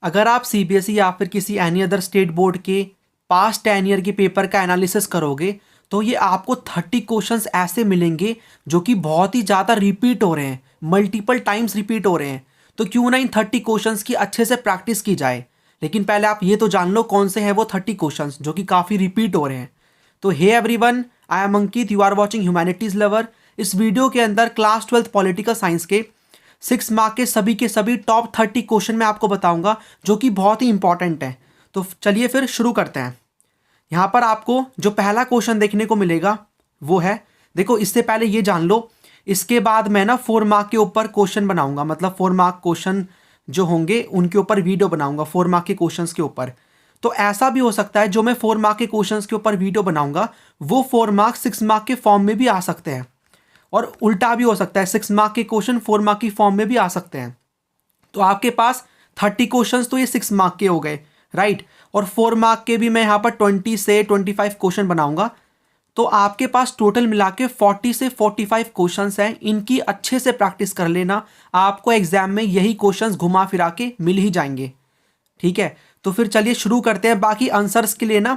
अगर आप सीबीएसई या फिर किसी एनी अदर स्टेट बोर्ड के पास्ट 10 ईयर के पेपर का एनालिसिस करोगे तो ये आपको 30 क्वेश्चंस ऐसे मिलेंगे जो कि बहुत ही ज़्यादा रिपीट हो रहे हैं, मल्टीपल टाइम्स रिपीट हो रहे हैं। तो क्यों ना इन 30 क्वेश्चंस की अच्छे से प्रैक्टिस की जाए। लेकिन पहले आप ये तो जान लो कौन से हैं वो 30 क्वेश्चंस जो कि काफ़ी रिपीट हो रहे हैं। तो hey everyone, I am Ankit, you are watching Humanities Lover. इस वीडियो के अंदर क्लास 12 पॉलिटिकल साइंस के 6 मार्क के सभी टॉप 30 क्वेश्चन मैं आपको बताऊंगा जो कि बहुत ही इंपॉर्टेंट है। तो चलिए फिर शुरू करते हैं। यहाँ पर आपको जो पहला क्वेश्चन देखने को मिलेगा वो है, देखो इससे पहले ये जान लो, इसके बाद मैं ना 4 मार्क के ऊपर क्वेश्चन बनाऊंगा, मतलब 4 मार्क क्वेश्चन जो होंगे उनके ऊपर वीडियो बनाऊंगा 4 मार्क के क्वेश्चंस के ऊपर। तो ऐसा भी हो सकता है जो मैं 4 मार्क के क्वेश्चंस के ऊपर वीडियो बनाऊंगा वो 4 मार्क 6 मार्क के फॉर्म में भी आ सकते हैं, और उल्टा भी हो सकता है, 6 मार्क के क्वेश्चन 4 मार्क की फॉर्म में भी आ सकते हैं। तो आपके पास 30 क्वेश्चंस तो ये 6 मार्क के हो गए, राइट। और 4 मार्क के भी मैं यहाँ पर 20 से 25 क्वेश्चन बनाऊंगा। तो आपके पास टोटल मिला के 40 से 45 क्वेश्चंस हैं। इनकी अच्छे से प्रैक्टिस कर लेना, आपको एग्जाम में यही क्वेश्चंस घुमा फिरा के मिल ही जाएंगे, ठीक है। तो फिर चलिए शुरू करते हैं। बाकी आंसर्स के लिए ना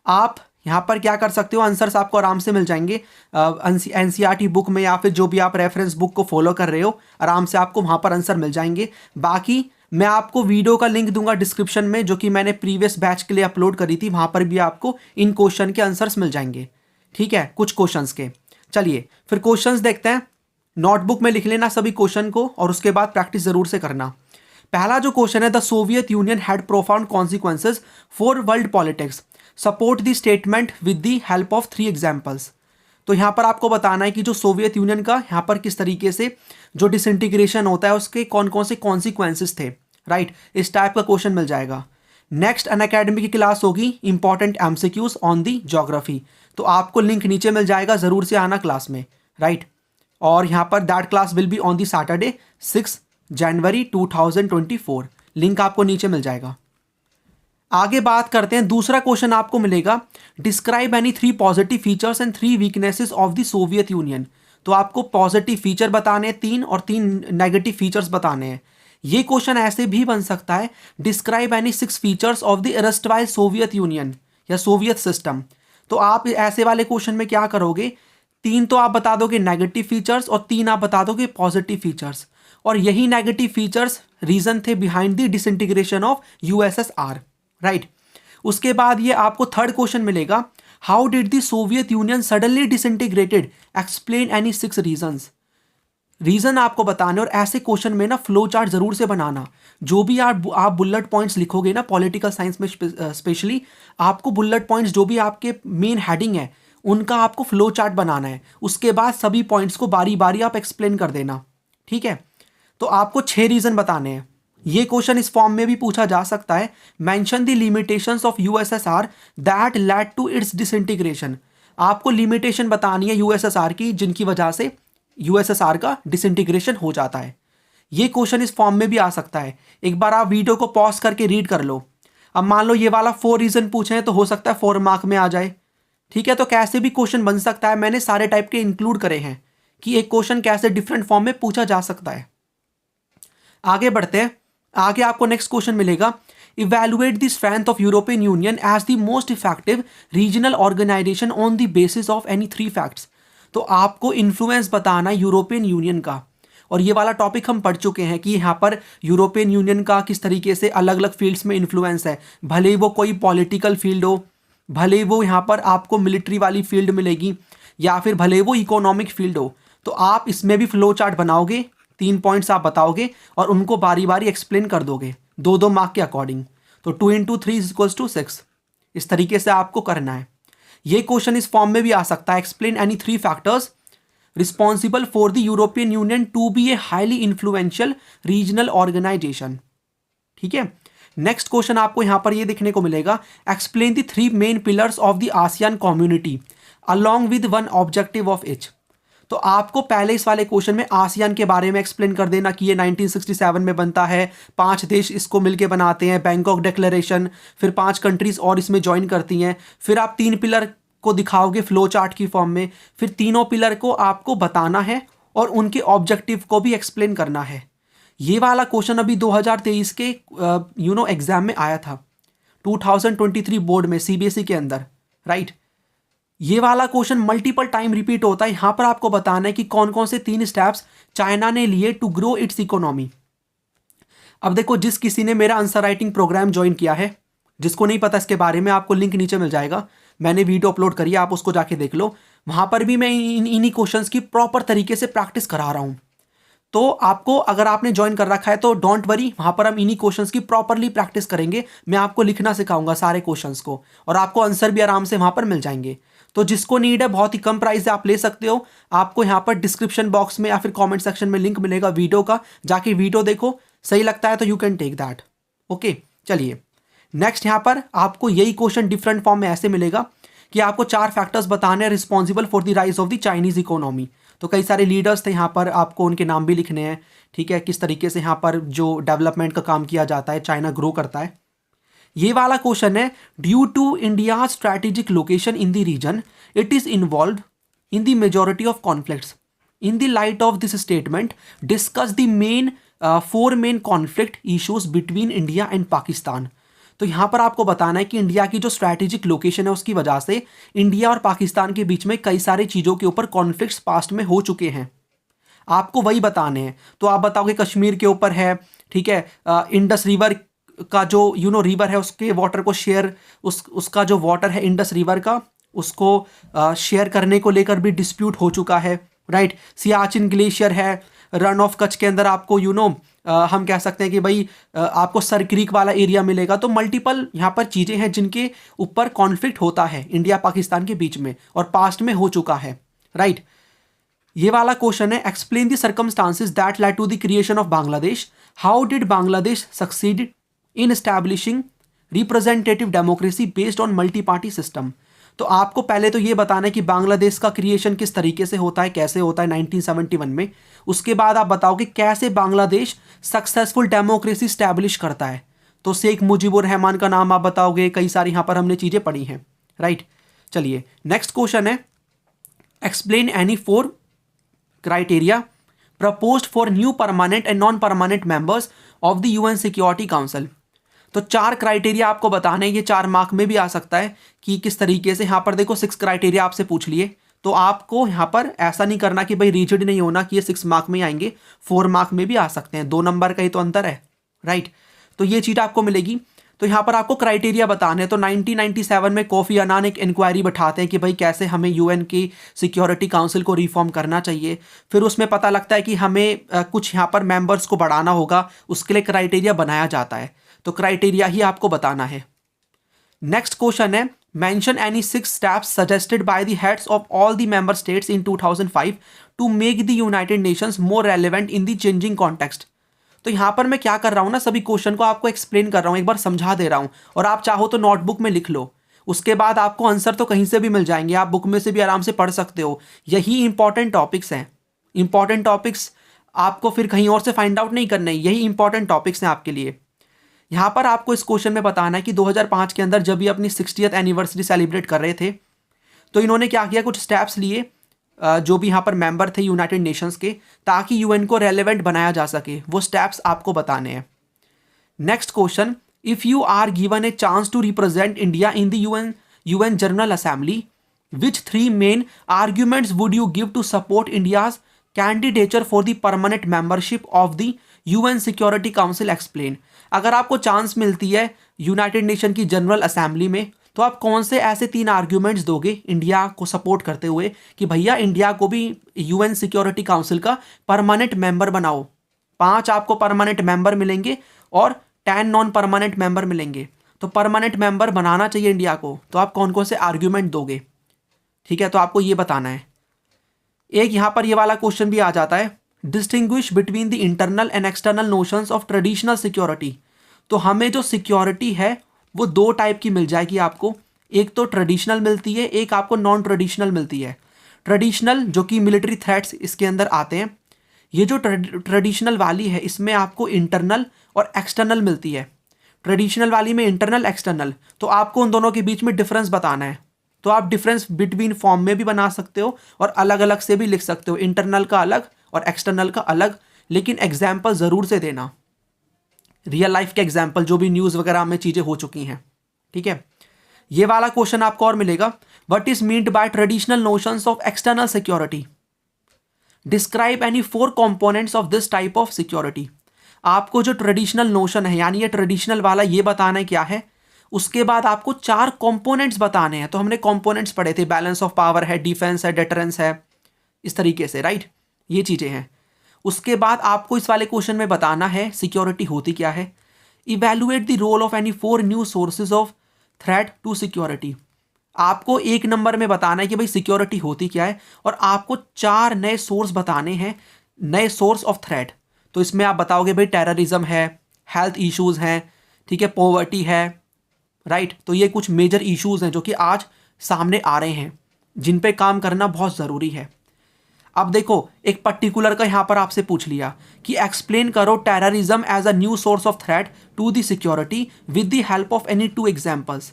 आप यहाँ पर क्या कर सकते हो, आंसर्स आपको आराम से मिल जाएंगे एनसीईआरटी बुक में, या फिर जो भी आप रेफरेंस बुक को फॉलो कर रहे हो आराम से आपको वहाँ पर आंसर मिल जाएंगे। बाकी मैं आपको वीडियो का लिंक दूंगा डिस्क्रिप्शन में जो कि मैंने प्रीवियस बैच के लिए अपलोड करी थी, वहाँ पर भी आपको इन क्वेश्चन के आंसर्स मिल जाएंगे, ठीक है, कुछ क्वेश्चंस के। चलिए फिर क्वेश्चंस देखते हैं। नोटबुक में लिख लेना सभी क्वेश्चन को और उसके बाद प्रैक्टिस जरूर से करना। पहला जो क्वेश्चन है, the Soviet union had profound consequences for world politics, support the statement with the help of 3 examples. तो यहाँ पर आपको बताना है कि जो सोवियत यूनियन का यहाँ पर किस तरीके से जो डिसइंटीग्रेशन होता है उसके कौन कौन से कॉन्सिक्वेंसेज थे, राइट। इस टाइप का क्वेश्चन मिल जाएगा। नेक्स्ट अन अकेडमी की क्लास होगी important MCQs on the geography. तो आपको लिंक नीचे मिल जाएगा, जरूर से आना क्लास में, राइट। और यहाँ पर that class will be on the Saturday 6 January 2024। Link आपको नीचे मिल जाएगा। आगे बात करते हैं। दूसरा क्वेश्चन आपको मिलेगा, describe any 3 positive features and 3 weaknesses of the Soviet union. तो आपको पॉजिटिव फीचर बताने हैं 3 और 3 नेगेटिव फीचर्स बताने हैं। ये क्वेश्चन ऐसे भी बन सकता है, describe any 6 features of the erstwhile Soviet Union या सोवियत सिस्टम। तो आप ऐसे वाले क्वेश्चन में क्या करोगे, 3 तो आप बता दोगे नेगेटिव फीचर्स और 3 आप बता दोगे पॉजिटिव फीचर्स, और यही नेगेटिव फीचर्स रीजन थे behind the disintegration of USSR, right. उसके बाद ये आपको थर्ड क्वेश्चन मिलेगा, how did the Soviet Union suddenly disintegrated, explain any 6 reasons. Reason आपको बताने, और ऐसे क्वेश्चन में ना फ्लो चार्ट जरूर से बनाना। जो भी आप बुलेट पॉइंट्स लिखोगे ना पॉलिटिकल साइंस में स्पेशली, आपको बुलेट पॉइंट्स जो भी आपके मेन हेडिंग है उनका आपको फ्लो चार्ट बनाना है। उसके बाद सभी पॉइंट्स को बारी बारी आप एक्सप्लेन कर देना, ठीक है। तो आपको 6 रीजन बताने हैं। ये क्वेश्चन इस फॉर्म में भी पूछा जा सकता है, mention the limitations of USSR that led to its disintegration. आपको लिमिटेशन बतानी है यूएसएसआर की जिनकी वजह से यूएसएसआर का डिसइंटीग्रेशन हो जाता है। ये क्वेश्चन इस फॉर्म में भी आ सकता है। एक बार आप वीडियो को पॉज करके रीड कर लो। अब मान लो ये वाला 4 रीजन पूछे हैं तो हो सकता है 4 मार्क में आ जाए, ठीक है। तो कैसे भी क्वेश्चन बन सकता है, मैंने सारे टाइप के इंक्लूड करे हैं कि एक क्वेश्चन कैसे डिफरेंट फॉर्म में पूछा जा सकता है। आगे बढ़ते हैं। आगे आपको नेक्स्ट क्वेश्चन मिलेगा, evaluate the strength of European Union as the most effective regional organisation on the basis of any 3 facts. तो आपको इन्फ्लुएंस बताना यूरोपियन यूनियन का, और ये वाला टॉपिक हम पढ़ चुके हैं कि यहाँ पर यूरोपियन यूनियन का किस तरीके से अलग अलग फील्ड्स में इन्फ्लुएंस है, भले ही वो कोई पॉलिटिकल फील्ड हो, भले ही वो यहाँ पर आपको मिलिट्री वाली फील्ड मिलेगी, या फिर भले वो इकोनॉमिक फील्ड हो। तो आप इसमें भी फ्लो चार्ट बनाओगे, 3 पॉइंट्स आप बताओगे और उनको बारी बारी एक्सप्लेन कर दोगे 2-2 मार्क के अकॉर्डिंग। तो 2 × 3 = 6, इस तरीके से आपको करना है। ये क्वेश्चन इस फॉर्म में भी आ सकता है, explain any 3 factors responsible for the European Union to be a highly influential regional organisation, ठीक है। नेक्स्ट क्वेश्चन आपको यहां पर ये देखने को मिलेगा, explain the 3 main pillars of the ASEAN community along with 1 objective of each. तो आपको पहले इस वाले क्वेश्चन में आसियान के बारे में एक्सप्लेन कर देना कि ये 1967 में बनता है, 5 देश इसको मिलके बनाते हैं, बैंकॉक डिक्लेरेशन, फिर 5 कंट्रीज और इसमें ज्वाइन करती हैं। फिर आप 3 पिलर को दिखाओगे फ्लो चार्ट की फॉर्म में, फिर तीनों पिलर को आपको बताना है और उनके ऑब्जेक्टिव को भी एक्सप्लेन करना है। ये वाला क्वेश्चन अभी 2023 के एग्जाम में आया था, 2023 बोर्ड में सीबीएसई के अंदर, राइट। ये वाला क्वेश्चन मल्टीपल टाइम रिपीट होता है। यहां पर आपको बताना है कि कौन कौन से 3 स्टेप्स चाइना ने लिए टू ग्रो इट्स इकोनॉमी। अब देखो, जिस किसी ने मेरा आंसर राइटिंग प्रोग्राम ज्वाइन किया है, जिसको नहीं पता इसके बारे में, आपको लिंक नीचे मिल जाएगा, मैंने वीडियो अपलोड करी है, आप उसको जाके देख लो। वहां पर भी मैं इन्हीं क्वेश्चंस की प्रॉपर तरीके से प्रैक्टिस करा रहा हूं। तो आपको, अगर आपने ज्वाइन कर रखा है तो डोंट वरी, वहां पर हम इन्हीं क्वेश्चंस की प्रॉपरली प्रैक्टिस करेंगे। मैं आपको लिखना सिखाऊंगा सारे क्वेश्चंस को, और आपको आंसर भी आराम से वहां पर मिल जाएंगे। तो जिसको नीड है, बहुत ही कम प्राइस से आप ले सकते हो। आपको यहाँ पर डिस्क्रिप्शन बॉक्स में या फिर कॉमेंट सेक्शन में लिंक मिलेगा वीडियो का, जाके वीडियो देखो, सही लगता है तो you can take that. Okay, चलिए नेक्स्ट। यहाँ पर आपको यही क्वेश्चन डिफरेंट फॉर्म में ऐसे मिलेगा कि आपको 4 फैक्टर्स बताने हैं responsible for the rise of the Chinese economy. तो कई सारे लीडर्स थे यहाँ पर, आपको उनके नाम भी लिखने हैं, ठीक है, किस तरीके से यहाँ पर जो डेवलपमेंट का काम किया जाता है, चाइना ग्रो करता है। ये वाला क्वेश्चन है, due to India strategic location in the region it is involve in the majority of conflicts. In the light of this statement discuss the main 4 main conflict issues between India and Pakistan. तो यहाँ पर आपको बताना है कि India की जो strategic location है उसकी वजह से इंडिया और पाकिस्तान के बीच में कई सारी चीज़ों के ऊपर कॉन्फ्लिक्ट्स पास्ट में हो चुके हैं, आपको वही बताने हैं। तो आप बताओगे कश्मीर के ऊपर है, ठीक है, इंडस रिवर का जो रिवर है उसके वाटर को शेयर, उसका जो वाटर है इंडस रिवर का, उसको शेयर करने को लेकर भी डिस्प्यूट हो चुका है, राइट। सियाचिन ग्लेशियर है, रन ऑफ कच्छ के अंदर आपको हम कह सकते हैं कि भाई आपको सर क्रीक वाला एरिया मिलेगा। तो मल्टीपल यहाँ पर चीज़ें हैं जिनके ऊपर कॉन्फ्लिक्ट होता है इंडिया पाकिस्तान के बीच में, और पास्ट में हो चुका है, राइट। ये वाला क्वेश्चन है, explain the circumstances that led to the creation of Bangladesh, how did Bangladesh succeed in establishing representative democracy based on multi party system. तो आपको पहले तो ये बताना है कि बांग्लादेश का क्रिएशन किस तरीके से होता है, कैसे होता है 1971 में। उसके बाद आप बताओ कि कैसे बांग्लादेश सक्सेसफुल डेमोक्रेसी स्टैब्लिश करता है। तो शेख मुजीबुर रहमान का नाम आप बताओगे, कई सारी यहाँ पर हमने चीज़ें पढ़ी हैं, राइट। चलिए नेक्स्ट क्वेश्चन है, explain any 4 criteria proposed for new permanent and non permanent members of the UN Security council. तो 4 क्राइटेरिया आपको बताने हैं, ये 4 मार्क में भी आ सकता है कि किस तरीके से। यहाँ पर देखो 6 क्राइटेरिया आपसे पूछ लिए, तो आपको यहाँ पर ऐसा नहीं करना कि भाई रिजिड नहीं होना कि ये 6 मार्क में ही आएंगे, 4 मार्क में भी आ सकते हैं, 2 नंबर का ही तो अंतर है, राइट। तो ये चीज़ आपको मिलेगी। तो यहाँ पर आपको क्राइटेरिया बताने हैं। तो 1997 में कोफी अन्नान एक इंक्वायरी बैठाते हैं कि भाई कैसे हमें यूएन की सिक्योरिटी काउंसिल को रिफॉर्म करना चाहिए। फिर उसमें पता लगता है कि हमें कुछ यहाँ पर मेंबर्स को बढ़ाना होगा, उसके लिए क्राइटेरिया बनाया जाता है। तो क्राइटेरिया ही आपको बताना है। नेक्स्ट क्वेश्चन है, mention any 6 steps suggested by the heads of all the member states in 2005 to make the United Nations more relevant in the changing context. तो यहाँ पर मैं क्या कर रहा हूँ ना, सभी क्वेश्चन को आपको एक्सप्लेन कर रहा हूँ, एक बार समझा दे रहा हूँ, और आप चाहो तो नोटबुक में लिख लो। उसके बाद आपको आंसर तो कहीं से भी मिल जाएंगे, आप बुक में से भी आराम से पढ़ सकते हो। यही इंपॉर्टेंट टॉपिक्स हैं, इंपॉर्टेंट टॉपिक्स आपको फिर कहीं और से फाइंड आउट नहीं करने, यही इंपॉर्टेंट टॉपिक्स हैं आपके लिए। यहाँ पर आपको इस क्वेश्चन में बताना है कि 2005 के अंदर जब ये अपनी 60th एनिवर्सरी सेलिब्रेट कर रहे थे, तो इन्होंने क्या किया, कुछ स्टेप्स लिए जो भी यहाँ पर मेंबर थे यूनाइटेड नेशंस के, ताकि यूएन को रेलेवेंट बनाया जा सके। वो स्टेप्स आपको बताने हैं। Next question, if you are given a chance to represent India in the UN General Assembly, which 3 main arguments would you give to support India's candidature for the permanent membership of the UN Security Council, explain. अगर आपको chance मिलती है United Nation की General Assembly में, तो आप कौन से ऐसे 3 आर्ग्यूमेंट्स दोगे इंडिया को सपोर्ट करते हुए कि भैया इंडिया को भी यूएन सिक्योरिटी काउंसिल का परमानेंट मेंबर बनाओ। 5 आपको परमानेंट मेंबर मिलेंगे और 10 नॉन परमानेंट मेंबर मिलेंगे। तो परमानेंट मेंबर बनाना चाहिए इंडिया को, तो आप कौन कौन से आर्ग्यूमेंट दोगे, ठीक है। तो आपको ये बताना है। एक यहाँ पर ये वाला क्वेश्चन भी आ जाता है, distinguish between the internal and external notions of traditional security. तो हमें जो सिक्योरिटी है वो 2 टाइप की मिल जाएगी आपको, एक तो ट्रेडिशनल मिलती है, एक आपको नॉन ट्रेडिशनल मिलती है। ट्रेडिशनल जो कि मिलिट्री थ्रेट्स इसके अंदर आते हैं, ये जो ट्रेडिशनल वाली है इसमें आपको इंटरनल और एक्सटर्नल मिलती है। ट्रेडिशनल वाली में इंटरनल एक्सटर्नल, तो आपको उन दोनों के बीच में डिफरेंस बताना है। तो आप डिफरेंस बिटवीन फॉर्म में भी बना सकते हो और अलग अलग से भी लिख सकते हो, इंटरनल का अलग और एक्सटर्नल का अलग, लेकिन एग्जाम्पल ज़रूर से देना, रियल लाइफ के एग्जाम्पल, जो भी न्यूज़ वगैरह में चीज़ें हो चुकी हैं, ठीक है। ये वाला क्वेश्चन आपको और मिलेगा, what is meant by traditional notions of external security, describe any 4 components of this type of security. आपको जो ट्रेडिशनल नोशन है, यानी ये ट्रेडिशनल वाला ये बताना है क्या है, उसके बाद आपको 4 कंपोनेंट्स बताने हैं। तो हमने कंपोनेंट्स पढ़े थे, बैलेंस ऑफ पावर है, डिफेंस है, डेटरेंस है, इस तरीके से, राइट, ये चीज़ें हैं। उसके बाद आपको इस वाले क्वेश्चन में बताना है सिक्योरिटी होती क्या है। Evaluate the role of any 4 new sources of threat to security. आपको 1 नंबर में बताना है कि भाई सिक्योरिटी होती क्या है, और आपको 4 नए सोर्स बताने हैं, नए सोर्स ऑफ थ्रेट। तो इसमें आप बताओगे भाई टेररिज्म है, हेल्थ इश्यूज हैं, ठीक है, पॉवर्टी है, राइट। तो ये कुछ मेजर इश्यूज हैं जो कि आज सामने आ रहे हैं, जिन पे काम करना बहुत ज़रूरी है। अब देखो, एक पर्टिकुलर का यहाँ पर आपसे पूछ लिया कि एक्सप्लेन करो terrorism as a new source of threat to the security with the help of any 2 examples.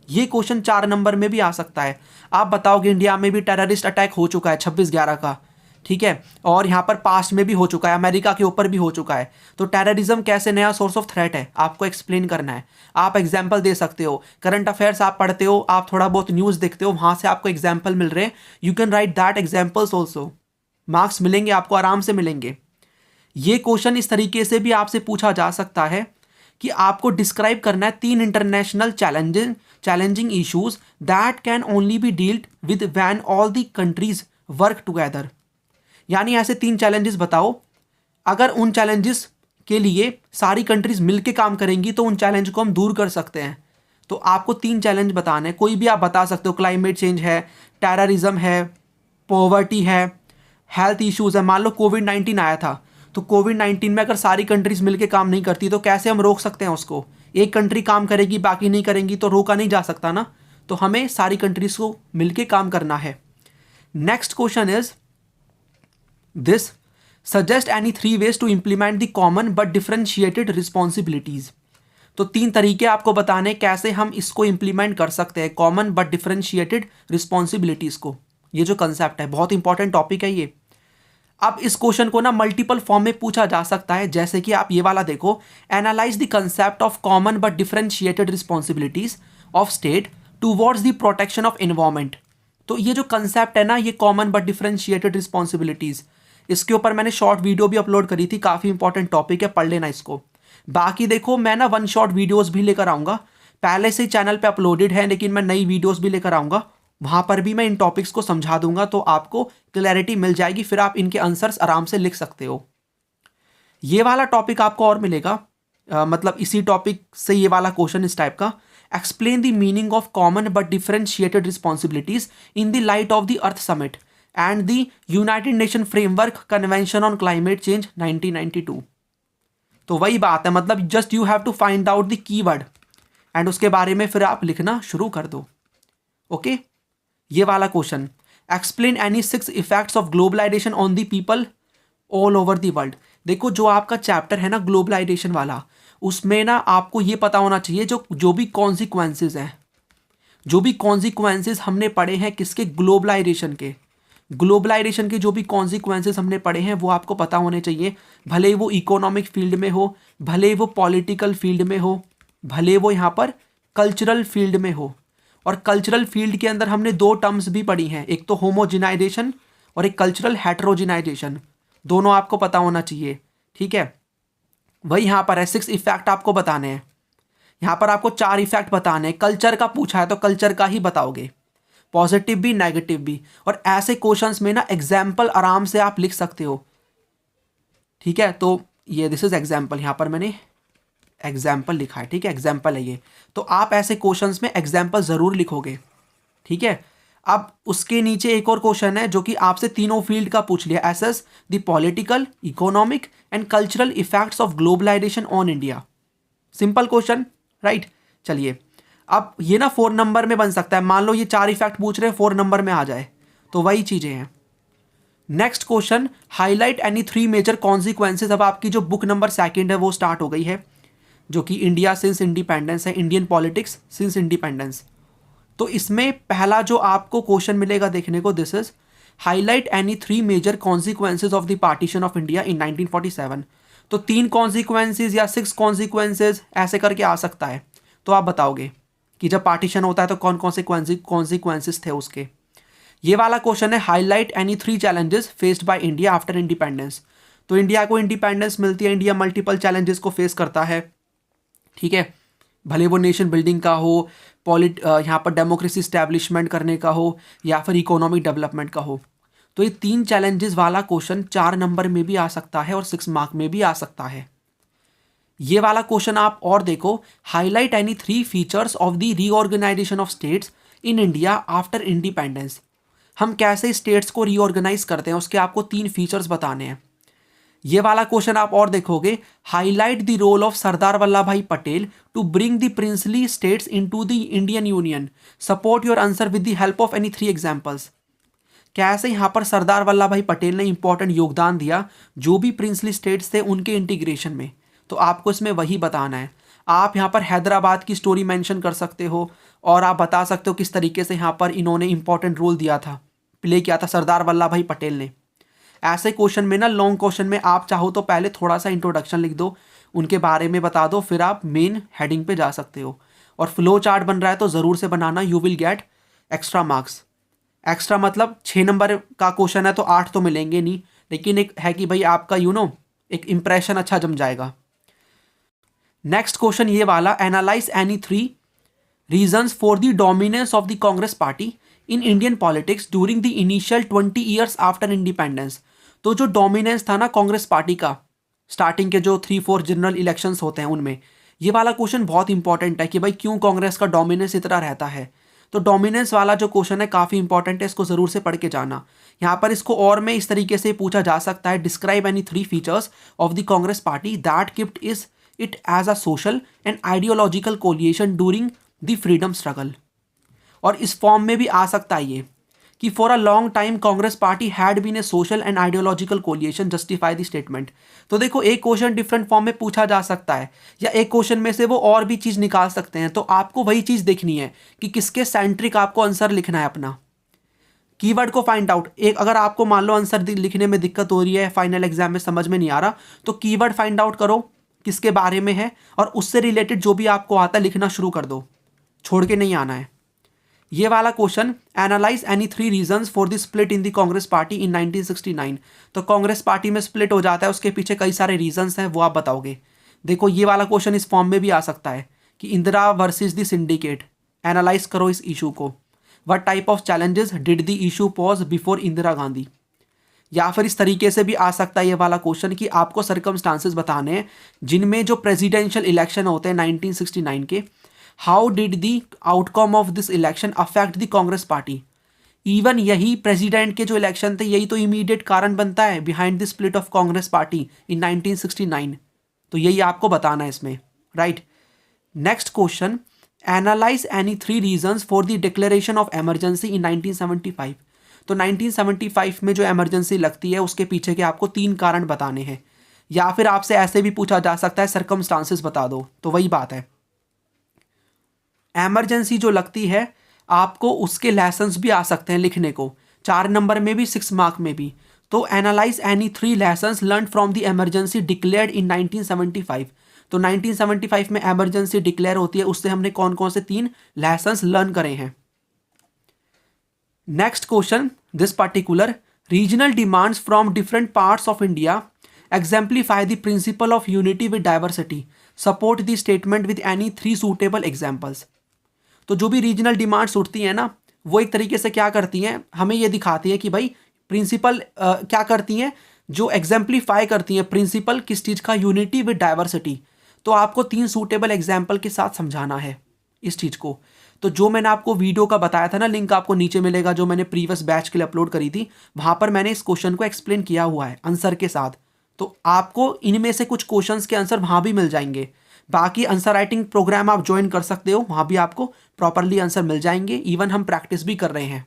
ये क्वेश्चन 4 नंबर में भी आ सकता है। आप बताओगे इंडिया में भी टेररिस्ट अटैक हो चुका है 26/11 का, ठीक है, और यहाँ पर पास्ट में भी हो चुका है, अमेरिका के ऊपर भी हो चुका है। तो टेररिज्म कैसे नया सोर्स ऑफ थ्रेट है, आपको एक्सप्लेन करना है। आप एग्जाम्पल दे सकते हो, करंट अफेयर्स आप पढ़ते हो, आप थोड़ा बहुत न्यूज़ देखते हो, वहाँ से आपको एग्जाम्पल मिल रहे हैं, you can write that examples also. Marks मिलेंगे आपको, आराम से मिलेंगे। ये क्वेश्चन इस तरीके से भी आपसे पूछा जा सकता है कि आपको डिस्क्राइब करना है 3 international challenging issues that can only B dealt with when all the countries work together. यानी ऐसे 3 चैलेंजेस बताओ, अगर उन चैलेंजेस के लिए सारी कंट्रीज मिलके काम करेंगी तो उन चैलेंज को हम दूर कर सकते हैं। तो आपको 3 चैलेंज बताने हैं, कोई भी आप बता सकते हो, क्लाइमेट चेंज है, टेररिज्म है, पॉवर्टी है, हेल्थ इश्यूज है। मान लो कोविड-19 आया था, तो कोविड-19 में अगर सारी कंट्रीज मिलके काम नहीं करती तो कैसे हम रोक सकते हैं उसको। एक कंट्री काम करेगी, बाकी नहीं करेंगी, तो रोका नहीं जा सकता ना। तो हमें सारी कंट्रीज को मिलके काम करना है। Next question is this, suggest any 3 ways to implement the common but differentiated responsibilities. तो 3 तरीके आपको बताने कैसे हम इसको इम्प्लीमेंट कर सकते हैं, कॉमन बट डिफरेंशिएटेड रिस्पॉन्सिबिलिटीज को। ये जो कंसेप्ट है, बहुत इंपॉर्टेंट टॉपिक है ये। अब इस क्वेश्चन को ना मल्टीपल फॉर्म में पूछा जा सकता है, जैसे कि आप ये वाला देखो, analyse the concept of common but differentiated responsibilities of state towards the protection of environment. तो ये जो कंसेप्ट है ना, ये कॉमन बट डिफरेंशिएटेड रिस्पॉन्सिबिलिटीज, इसके ऊपर मैंने शॉर्ट वीडियो भी अपलोड करी थी, काफ़ी इंपॉर्टेंट टॉपिक है, पढ़ लेना इसको। बाकी देखो, मैं ना 1 शॉट वीडियोस भी लेकर आऊँगा, पहले से ही चैनल पे अपलोडेड है, लेकिन मैं नई वीडियोस भी लेकर आऊँगा, वहाँ पर भी मैं इन टॉपिक्स को समझा दूंगा, तो आपको क्लैरिटी मिल जाएगी, फिर आप इनके आंसर्स आराम से लिख सकते हो। ये वाला टॉपिक आपको और मिलेगा, मतलब इसी टॉपिक से ये वाला क्वेश्चन इस टाइप का, explain the meaning of common but differentiated responsibilities in the light of the Earth Summit and the United Nation Framework Convention on Climate Change 1992। तो वही बात है, मतलब just you have to find out the keyword and उसके बारे में फिर आप लिखना शुरू कर दो। ओके, ये वाला question, explain any 6 effects of globalisation on the people all over the world. देखो, जो आपका चैप्टर है ना ग्लोबलाइजेशन वाला, उसमें ना आपको ये पता होना चाहिए जो भी कॉन्सिक्वेंसेज हैं, जो भी कॉन्सिक्वेंसेज हमने पढ़े हैं किसके, ग्लोबलाइजेशन के जो भी कॉन्सिक्वेंसेज हमने पढ़े हैं वो आपको पता होने चाहिए, भले ही वो इकोनॉमिक फील्ड में हो, भले ही वो पॉलिटिकल फील्ड में हो, भले वो यहाँ पर कल्चरल फील्ड में हो। और कल्चरल फील्ड के अंदर हमने 2 टर्म्स भी पढ़ी हैं, एक तो होमोजिनाइजेशन और एक कल्चरल हेट्रोजिनाइजेशन, दोनों आपको पता होना चाहिए, ठीक है। वही यहाँ पर है 6 इफेक्ट आपको बताने हैं, यहाँ पर आपको 4 इफेक्ट बताने हैं। कल्चर का पूछा है तो कल्चर का ही बताओगे, पॉजिटिव भी नेगेटिव भी। और ऐसे क्वेश्चंस में ना एग्जाम्पल आराम से आप लिख सकते हो, ठीक है। तो ये दिस इज एग्जाम्पल, यहाँ पर मैंने एग्जाम्पल लिखा है, ठीक है, एग्जाम्पल है ये। तो आप ऐसे क्वेश्चंस में एग्जाम्पल ज़रूर लिखोगे, ठीक है। अब उसके नीचे एक और क्वेश्चन है जो कि आपसे तीनों फील्ड का पूछ लिया, assess the political, economic and cultural effects of globalisation on India. Simple question, right. चलिए, अब ये ना 4 नंबर में बन सकता है, मान लो ये 4 इफेक्ट पूछ रहे हैं, 4 नंबर में आ जाए, तो वही चीज़ें हैं। Next question, highlight any 3 major consequences. अब आपकी जो बुक नंबर 2 है वो स्टार्ट हो गई है, जो कि इंडिया सिंस इंडिपेंडेंस है, इंडियन पॉलिटिक्स सिंस इंडिपेंडेंस। तो इसमें पहला जो आपको क्वेश्चन मिलेगा देखने को, this is highlight any 3 major consequences of the partition of India in 1947। तो 3 कॉन्सिक्वेंसेज या 6 कॉन्सिक्वेंसेज ऐसे करके आ सकता है, तो आप बताओगे कि जब पार्टीशन होता है तो कौन कौन से कॉन्सिक्वेंसेज थे उसके। ये वाला क्वेश्चन है highlight any 3 challenges faced by India after independence. तो इंडिया को इंडिपेंडेंस मिलती है, इंडिया मल्टीपल चैलेंजेस को फेस करता है, ठीक है, भले वो नेशन बिल्डिंग का हो, यहाँ पर डेमोक्रेसी स्टैब्लिशमेंट करने का हो, या फिर इकोनॉमिक डेवलपमेंट का हो। तो ये 3 चैलेंजेस वाला क्वेश्चन 4 नंबर में भी आ सकता है और 6 मार्क में भी आ सकता है। ये वाला क्वेश्चन आप और देखो, highlight any 3 features of the reorganisation of states in India after independence. हम कैसे स्टेट्स को रीऑर्गेनाइज करते हैं उसके आपको 3 फीचर्स बताने हैं। ये वाला क्वेश्चन आप और देखोगे, highlight the role of Sardar Vallabh Bhai Patel to bring the princely states into the Indian union, support your answer with the help of any 3 examples. कैसे यहाँ पर सरदार वल्लभ भाई पटेल ने इंपॉर्टेंट योगदान दिया जो भी प्रिंसली स्टेट्स थे उनके इंटीग्रेशन में, तो आपको इसमें वही बताना है। आप यहाँ पर हैदराबाद की स्टोरी मेंशन कर सकते हो और आप बता सकते हो किस तरीके से यहाँ पर इन्होंने इंपॉर्टेंट रोल दिया था, प्ले किया था सरदार वल्लभ भाई पटेल ने। ऐसे क्वेश्चन में ना, लॉन्ग क्वेश्चन में आप चाहो तो पहले थोड़ा सा इंट्रोडक्शन लिख दो, उनके बारे में बता दो, फिर आप मेन हेडिंग पे जा सकते हो। और फ्लो चार्ट बन रहा है तो ज़रूर से बनाना, you will get extra marks. Extra मतलब 6 नंबर का क्वेश्चन है तो 8 तो मिलेंगे नहीं, लेकिन एक है कि भाई आपका एक इंप्रेशन अच्छा जम जाएगा। नेक्स्ट क्वेश्चन ये वाला, analyse any 3 reasons for the dominance of the Congress party in Indian politics during the initial 20 years after independence. तो जो डोमिनेंस था ना कांग्रेस पार्टी का, स्टार्टिंग के जो 3-4 जनरल इलेक्शंस होते हैं उनमें, ये वाला क्वेश्चन बहुत इंपॉर्टेंट है कि भाई क्यों कांग्रेस का डोमिनेंस इतना रहता है। तो डोमिनेंस वाला जो क्वेश्चन है काफ़ी इंपॉर्टेंट है, इसको ज़रूर से पढ़ के जाना। यहाँ पर इसको और में इस तरीके से पूछा जा सकता है, describe any 3 features of the Congress party that kept it as a social and ideological coalition during the freedom struggle. और इस फॉर्म में भी आ सकता है ये कि for a long time Congress party had been a social and ideological coalition, justify the statement. तो देखो, एक क्वेश्चन डिफरेंट फॉर्म में पूछा जा सकता है, या एक क्वेश्चन में से वो और भी चीज़ निकाल सकते हैं। तो आपको वही चीज़ देखनी है कि किसके सेंट्रिक आपको आंसर लिखना है अपना, कीवर्ड को फाइंड आउट। एक अगर आपको मान लो आंसर लिखने में दिक्कत हो रही है, फाइनल एग्जाम में समझ में नहीं आ रहा, तो कीवर्ड फाइंड आउट करो किसके बारे में है, और उससे रिलेटेड जो भी आपको आता है लिखना शुरू कर दो, छोड़ के नहीं आना है। ये वाला question, analyse any 3 reasons for the split in the Congress party इन 1969। तो कांग्रेस पार्टी में स्प्लिट हो जाता है, उसके पीछे कई सारे रीजंस हैं, वो आप बताओगे। देखो, ये वाला क्वेश्चन इस फॉर्म में भी आ सकता है कि Indira versus the syndicate, analyse करो इस इशू को। What type of challenges did the issue pause before Indira Gandhi. या फिर इस तरीके से भी आ सकता है ये वाला क्वेश्चन कि आपको सर्कमस्टांसेस बताने हैं जिनमें जो प्रेसिडेंशियल इलेक्शन होते हैं 1969 के, how did the outcome of this election affect the Congress party. Even यही प्रेसिडेंट के जो इलेक्शन थे, यही तो इमीडिएट कारण बनता है behind the split of Congress party इन 1969। तो यही आपको बताना है इसमें, right. Next question, analyse any 3 reasons for the declaration of emergency in 1975। तो 1975 में जो इमरजेंसी लगती है उसके पीछे के आपको 3 कारण बताने हैं, या फिर आपसे ऐसे भी पूछा जा सकता है सर्कमस्टांसेस बता दो। तो वही बात है, इमरजेंसी जो लगती है आपको उसके लेसन्स भी आ सकते हैं लिखने को, 4 नंबर में भी 6 मार्क में भी। तो analyse any 3 lessons learn from the emergency declared इन 1975। तो 1975 में इमरजेंसी डिक्लेयर होती है, उससे हमने कौन कौन से 3 लेसन्स लर्न करे हैं। Next question, this particular regional demands from different parts of India exemplify the principle of unity with diversity, support the statement with any 3 suitable examples. तो जो भी रीजनल डिमांड्स उठती हैं ना, वो एक तरीके से क्या करती हैं, हमें ये दिखाती है कि भाई प्रिंसिपल क्या करती हैं, जो एग्जाम्प्लीफाई करती हैं प्रिंसिपल किस चीज़ का, यूनिटी विद डाइवर्सिटी। तो आपको 3 सूटेबल एग्जाम्पल के साथ समझाना है इस चीज़ को। तो जो मैंने आपको वीडियो का बताया था ना, लिंक आपको नीचे मिलेगा, जो मैंने प्रीवियस बैच के लिए अपलोड करी थी, वहाँ पर मैंने इस क्वेश्चन को एक्सप्लेन किया हुआ है आंसर के साथ। तो आपको इनमें से कुछ क्वेश्चंस के आंसर वहाँ भी मिल जाएंगे। बाकी आंसर राइटिंग प्रोग्राम आप ज्वाइन कर सकते हो, वहाँ भी आपको प्रॉपरली आंसर मिल जाएंगे, इवन हम प्रैक्टिस भी कर रहे हैं।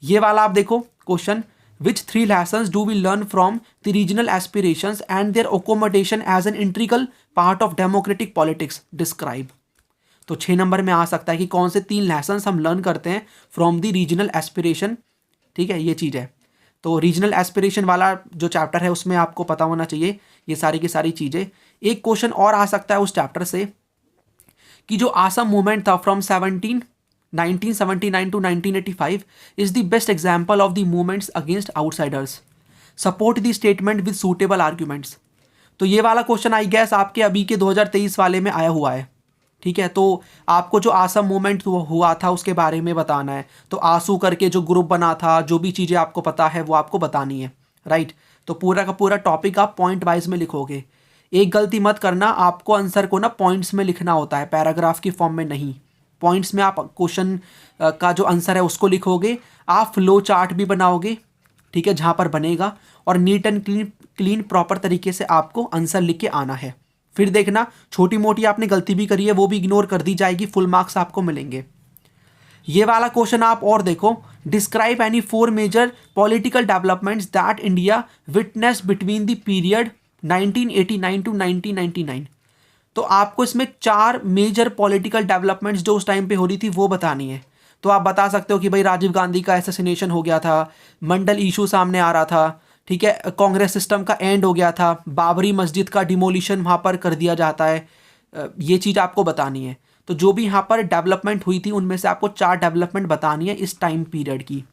ये वाला आप देखो question, which 3 lessons do we learn from the regional aspirations and their accommodation as an integral part of democratic politics, describe. तो 6 नंबर में आ सकता है कि कौन से 3 लेसन्स हम लर्न करते हैं फ्रॉम द रीजनल एस्पिरेशन, ठीक है, ये चीज़ है। तो रीजनल एस्पिरेशन वाला जो चैप्टर है उसमें आपको पता होना चाहिए ये सारी की सारी चीज़ें। एक क्वेश्चन और आ सकता है उस चैप्टर से कि जो आसम मूवमेंट था from 1979 to 1985 is the best example of the movements against outsiders, support the statement with suitable arguments. तो ये वाला क्वेश्चन आई गेस आपके अभी के 2023 वाले में आया हुआ है। ठीक है, तो आपको जो आसम मूवमेंट हुआ था उसके बारे में बताना है। तो आंसू करके जो ग्रुप बना था, जो भी चीज़ें आपको पता है वो आपको बतानी है, राइट। तो पूरा का पूरा टॉपिक आप पॉइंट वाइज में लिखोगे। एक गलती मत करना, आपको आंसर को ना पॉइंट्स में लिखना होता है, पैराग्राफ की फॉर्म में नहीं। पॉइंट्स में आप क्वेश्चन का जो आंसर है उसको लिखोगे। आप फ्लो चार्ट भी बनाओगे, ठीक है, जहाँ पर बनेगा, और नीट एंड क्लीन प्रॉपर तरीके से आपको आंसर लिख के आना है। फिर देखना छोटी मोटी आपने गलती भी करी है वो भी इग्नोर कर दी जाएगी, फुल मार्क्स आपको मिलेंगे। ये वाला क्वेश्चन आप और देखो, describe any 4 major political developments that India witness between the period 1989 to 1999। तो आपको इसमें 4 मेजर पॉलिटिकल डेवलपमेंट्स जो उस टाइम पे हो रही थी वो बतानी है। तो आप बता सकते हो कि भाई राजीव गांधी का असैसिनेशन हो गया था, मंडल इशू सामने आ रहा था, ठीक है, कांग्रेस सिस्टम का एंड हो गया था, बाबरी मस्जिद का डिमोलिशन वहाँ पर कर दिया जाता है, ये चीज़ आपको बतानी है। तो जो भी यहाँ पर डेवलपमेंट हुई थी उनमें से आपको 4 डेवलपमेंट बतानी है इस टाइम पीरियड की,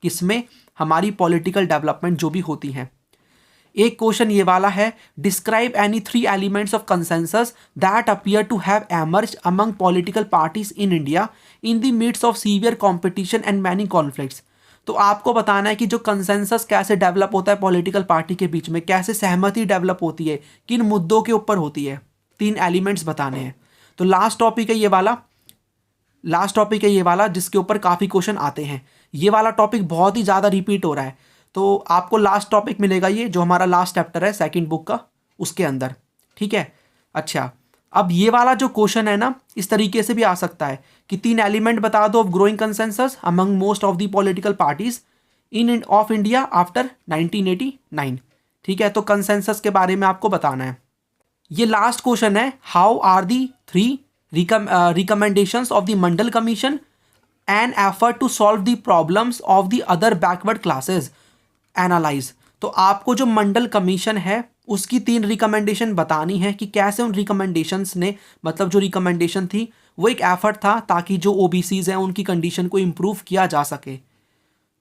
किसमें हमारी पॉलिटिकल डेवलपमेंट जो भी होती हैं। एक क्वेश्चन ये वाला है, describe any 3 elements of consensus that appear to have emerge among political parties in India in the midst of severe competition and many conflicts. तो आपको बताना है कि जो कंसेंसस कैसे डेवलप होता है पॉलिटिकल पार्टी के बीच में, कैसे सहमति डेवलप होती है, किन मुद्दों के ऊपर होती है, 3 एलिमेंट्स बताने हैं। तो लास्ट टॉपिक है ये वाला जिसके ऊपर काफ़ी क्वेश्चन आते हैं। ये वाला टॉपिक बहुत ही ज़्यादा रिपीट हो रहा है, तो आपको लास्ट टॉपिक मिलेगा ये जो हमारा लास्ट चैप्टर है सेकंड बुक का, उसके अंदर, ठीक है। अच्छा, अब ये वाला जो क्वेश्चन है ना इस तरीके से भी आ सकता है कि 3 एलिमेंट बता दो of growing consensus among most of the political parties in of India after 1989, ठीक है। तो कंसेंसस के बारे में आपको बताना है। ये लास्ट क्वेश्चन है, how are the 3 recommendations of the Mandal commission an effort to solve the problems of the other backward classes analyse. तो आपको जो मंडल कमीशन है उसकी 3 रिकमेंडेशन बतानी है कि कैसे उन रिकमेंडेशंस ने, मतलब जो रिकमेंडेशन थी वो एक एफर्ट था ताकि जो ओबीसीज हैं उनकी कंडीशन को इम्प्रूव किया जा सके।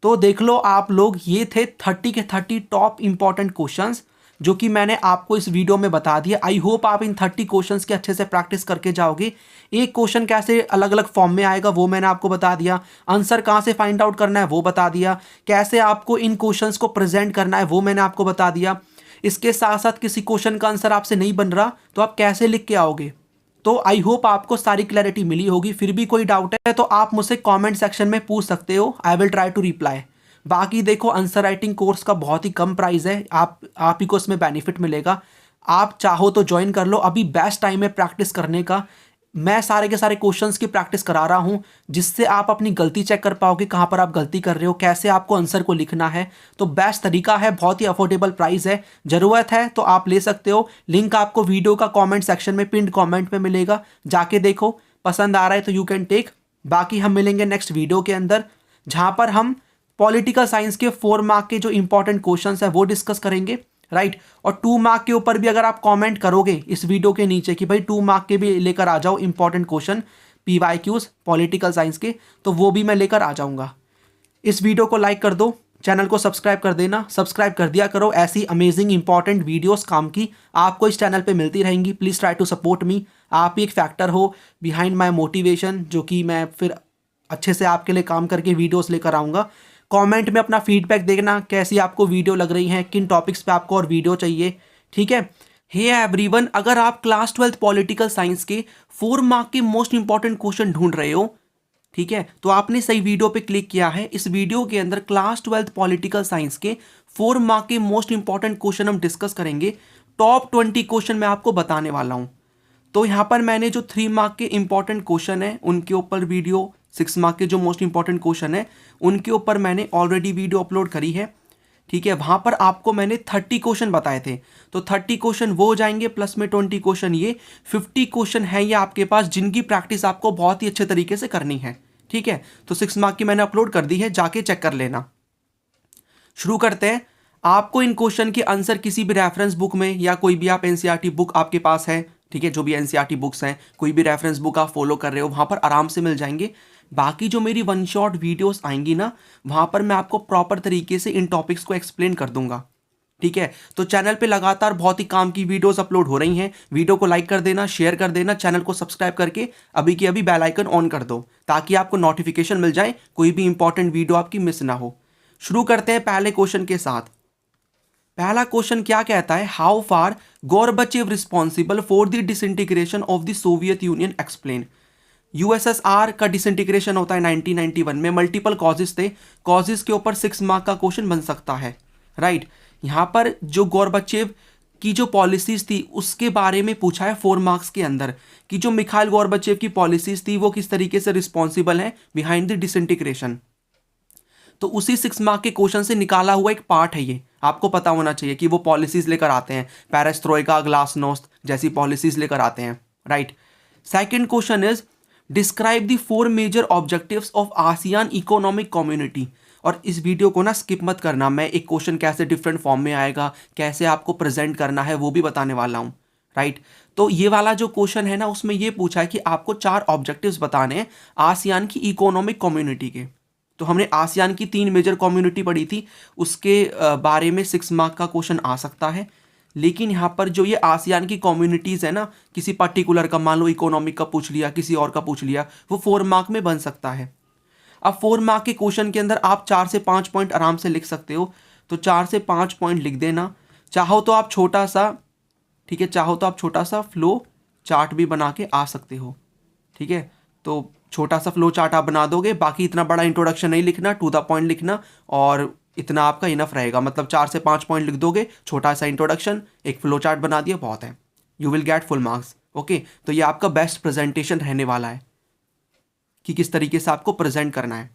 तो देख लो आप लोग, ये थे 30 के 30 टॉप इंपॉर्टेंट क्वेश्चंस जो कि मैंने आपको इस वीडियो में बता दिया। आई होप आप इन 30 क्वेश्चंस के अच्छे से प्रैक्टिस करके जाओगे। एक क्वेश्चन कैसे अलग अलग फॉर्म में आएगा वो मैंने आपको बता दिया, आंसर कहाँ से फाइंड आउट करना है वो बता दिया, कैसे आपको इन क्वेश्चंस को प्रेजेंट करना है वो मैंने आपको बता दिया। इसके साथ साथ किसी क्वेश्चन का आंसर आपसे नहीं बन रहा तो आप कैसे लिख के आओगे। तो आई होप आपको सारी क्लैरिटी मिली होगी। फिर भी कोई डाउट है तो आप मुझसे कमेंट सेक्शन में पूछ सकते हो, I will try to reply. बाकी देखो आंसर राइटिंग कोर्स का बहुत ही कम प्राइस है, आप ही को इसमें बेनिफिट मिलेगा। आप चाहो तो ज्वाइन कर लो, अभी बेस्ट टाइम है प्रैक्टिस करने का। मैं सारे के सारे क्वेश्चंस की प्रैक्टिस करा रहा हूँ जिससे आप अपनी गलती चेक कर पाओगे, कहाँ पर आप गलती कर रहे हो, कैसे आपको आंसर को लिखना है। तो बेस्ट तरीका है, बहुत ही अफोर्डेबल प्राइस है। ज़रूरत है तो आप ले सकते हो। लिंक आपको वीडियो का कमेंट सेक्शन में पिन्ड कमेंट में मिलेगा, जाके देखो। पसंद आ रहा है तो यू कैन टेक। बाकी हम मिलेंगे नेक्स्ट वीडियो के अंदर जहाँ पर हम पॉलिटिकल साइंस के 4 मार्क के जो इंपॉर्टेंट क्वेश्चंस है वो डिस्कस करेंगे, राइट। और 2 मार्क के ऊपर भी अगर आप कमेंट करोगे इस वीडियो के नीचे कि भाई 2 मार्क के भी लेकर आ जाओ important question PYQs political science के, तो वो भी मैं लेकर आ जाऊंगा। इस वीडियो को लाइक कर दो, चैनल को सब्सक्राइब कर देना, सब्सक्राइब कर दिया करो। ऐसी अमेजिंग इंपॉर्टेंट वीडियोस काम की आपको इस चैनल पे मिलती रहेंगी। Please try to support me. आप ही एक फैक्टर हो बिहाइंड माई मोटिवेशन, जो कि मैं फिर अच्छे से आपके लिए काम करके वीडियोस लेकर आऊँगा। कमेंट में अपना फीडबैक देखना कैसी आपको वीडियो लग रही है, किन टॉपिक्स पे आपको और वीडियो चाहिए, ठीक है। हे एवरीवन, अगर आप क्लास 12th पॉलिटिकल साइंस के 4 मार्क के मोस्ट इंपॉर्टेंट क्वेश्चन ढूंढ रहे हो, ठीक है, तो आपने सही वीडियो पे क्लिक किया है। इस वीडियो के अंदर क्लास 12th पॉलिटिकल साइंस के 4 मार्क के मोस्ट इंपॉर्टेंट क्वेश्चन हम डिस्कस करेंगे। टॉप 20 क्वेश्चन मैं आपको बताने वाला हूँ। तो यहाँ पर मैंने जो 3 मार्क के इंपॉर्टेंट क्वेश्चन है उनके ऊपर वीडियो, 6 मार्क के जो मोस्ट इंपॉर्टेंट क्वेश्चन है उनके ऊपर मैंने ऑलरेडी वीडियो अपलोड करी है, ठीक है। वहाँ पर आपको मैंने 30 क्वेश्चन बताए थे, तो 30 क्वेश्चन वो हो जाएंगे, प्लस में 20 क्वेश्चन ये 50 क्वेश्चन है ये आपके पास जिनकी प्रैक्टिस आपको बहुत ही अच्छे तरीके से करनी है, ठीक है। तो 6 मार्क की मैंने अपलोड कर दी है, जाके चेक कर लेना। शुरू करते हैं। आपको इन क्वेश्चन के आंसर किसी भी रेफरेंस बुक में या कोई भी आप एनसीईआरटी बुक आपके पास है, ठीक है, जो भी एनसीईआरटी बुक्स हैं, कोई भी रेफरेंस बुक आप फॉलो कर रहे हो वहाँ पर आराम से मिल जाएंगे। बाकी जो मेरी वन शॉट वीडियोस आएंगी ना, वहाँ पर मैं आपको प्रॉपर तरीके से इन टॉपिक्स को एक्सप्लेन कर दूंगा, ठीक है। तो चैनल पे लगातार बहुत ही काम की वीडियोस अपलोड हो रही हैं। वीडियो को लाइक कर देना, शेयर कर देना, चैनल को सब्सक्राइब करके अभी की अभी बेल आइकन ऑन कर दो ताकि आपको नोटिफिकेशन मिल जाए, कोई भी इंपॉर्टेंट वीडियो आपकी मिस ना हो। शुरू करते हैं पहले क्वेश्चन के साथ। पहला क्वेश्चन क्या कहता है, how far Gorbachev responsible for the disintegration of the Soviet Union explain. USSR का डिसइंटीग्रेशन होता है 1991 में, मल्टीपल कॉजेज थे, कॉजेज के ऊपर 6 मार्क का क्वेश्चन बन सकता है, राइट। यहाँ पर जो गोरबचेव की जो पॉलिसीज थी उसके बारे में पूछा है 4 मार्क्स के अंदर, कि जो मिखाइल गोरबचेव की पॉलिसीज थी वो किस तरीके से रिस्पॉन्सिबल है बिहाइंड द डिसइंटीग्रेशन। तो उसी 6 मार्क के क्वेश्चन से निकाला हुआ एक पार्ट है ये, आपको पता होना चाहिए कि वो पॉलिसीज लेकर आते हैं, पेरेस्ट्रोइका, ग्लासनोस्ट जैसी पॉलिसीज लेकर आते हैं, right. Second question is describe the 4 major objectives of ASEAN economic community. और इस वीडियो को ना स्किप मत करना, मैं एक क्वेश्चन कैसे डिफरेंट फॉर्म में आएगा, कैसे आपको प्रेजेंट करना है वो भी बताने वाला हूँ, राइट। तो ये वाला जो क्वेश्चन है ना, उसमें ये पूछा है कि आपको 4 ऑब्जेक्टिव्स बताने हैं आसियान की इकोनॉमिक कम्युनिटी के। तो हमने आसियान की 3 मेजर कम्युनिटी पढ़ी थी, उसके बारे में 6 मार्क का क्वेश्चन आ सकता है। लेकिन यहाँ पर जो ये आसियान की कम्युनिटीज़ है ना, किसी पर्टिकुलर का, मान लो इकोनॉमिक का पूछ लिया, किसी और का पूछ लिया, वो 4 मार्क में बन सकता है। अब 4 मार्क के क्वेश्चन के अंदर आप 4 से 5 पॉइंट आराम से लिख सकते हो, तो 4 से 5 पॉइंट लिख देना। चाहो तो आप छोटा सा, ठीक है, चाहो तो आप छोटा सा फ्लो चार्ट भी बना के आ सकते हो, ठीक है। तो छोटा सा फ्लो चार्ट आप बना दोगे, बाकी इतना बड़ा इंट्रोडक्शन नहीं लिखना, टू द पॉइंट लिखना, और इतना आपका इनफ रहेगा। मतलब 4 से 5 पॉइंट लिख दोगे, छोटा सा इंट्रोडक्शन, एक फ्लो चार्ट बना दिया, बहुत है, you will get full marks, okay. तो ये आपका बेस्ट प्रेजेंटेशन रहने वाला है कि किस तरीके से आपको प्रेजेंट करना है।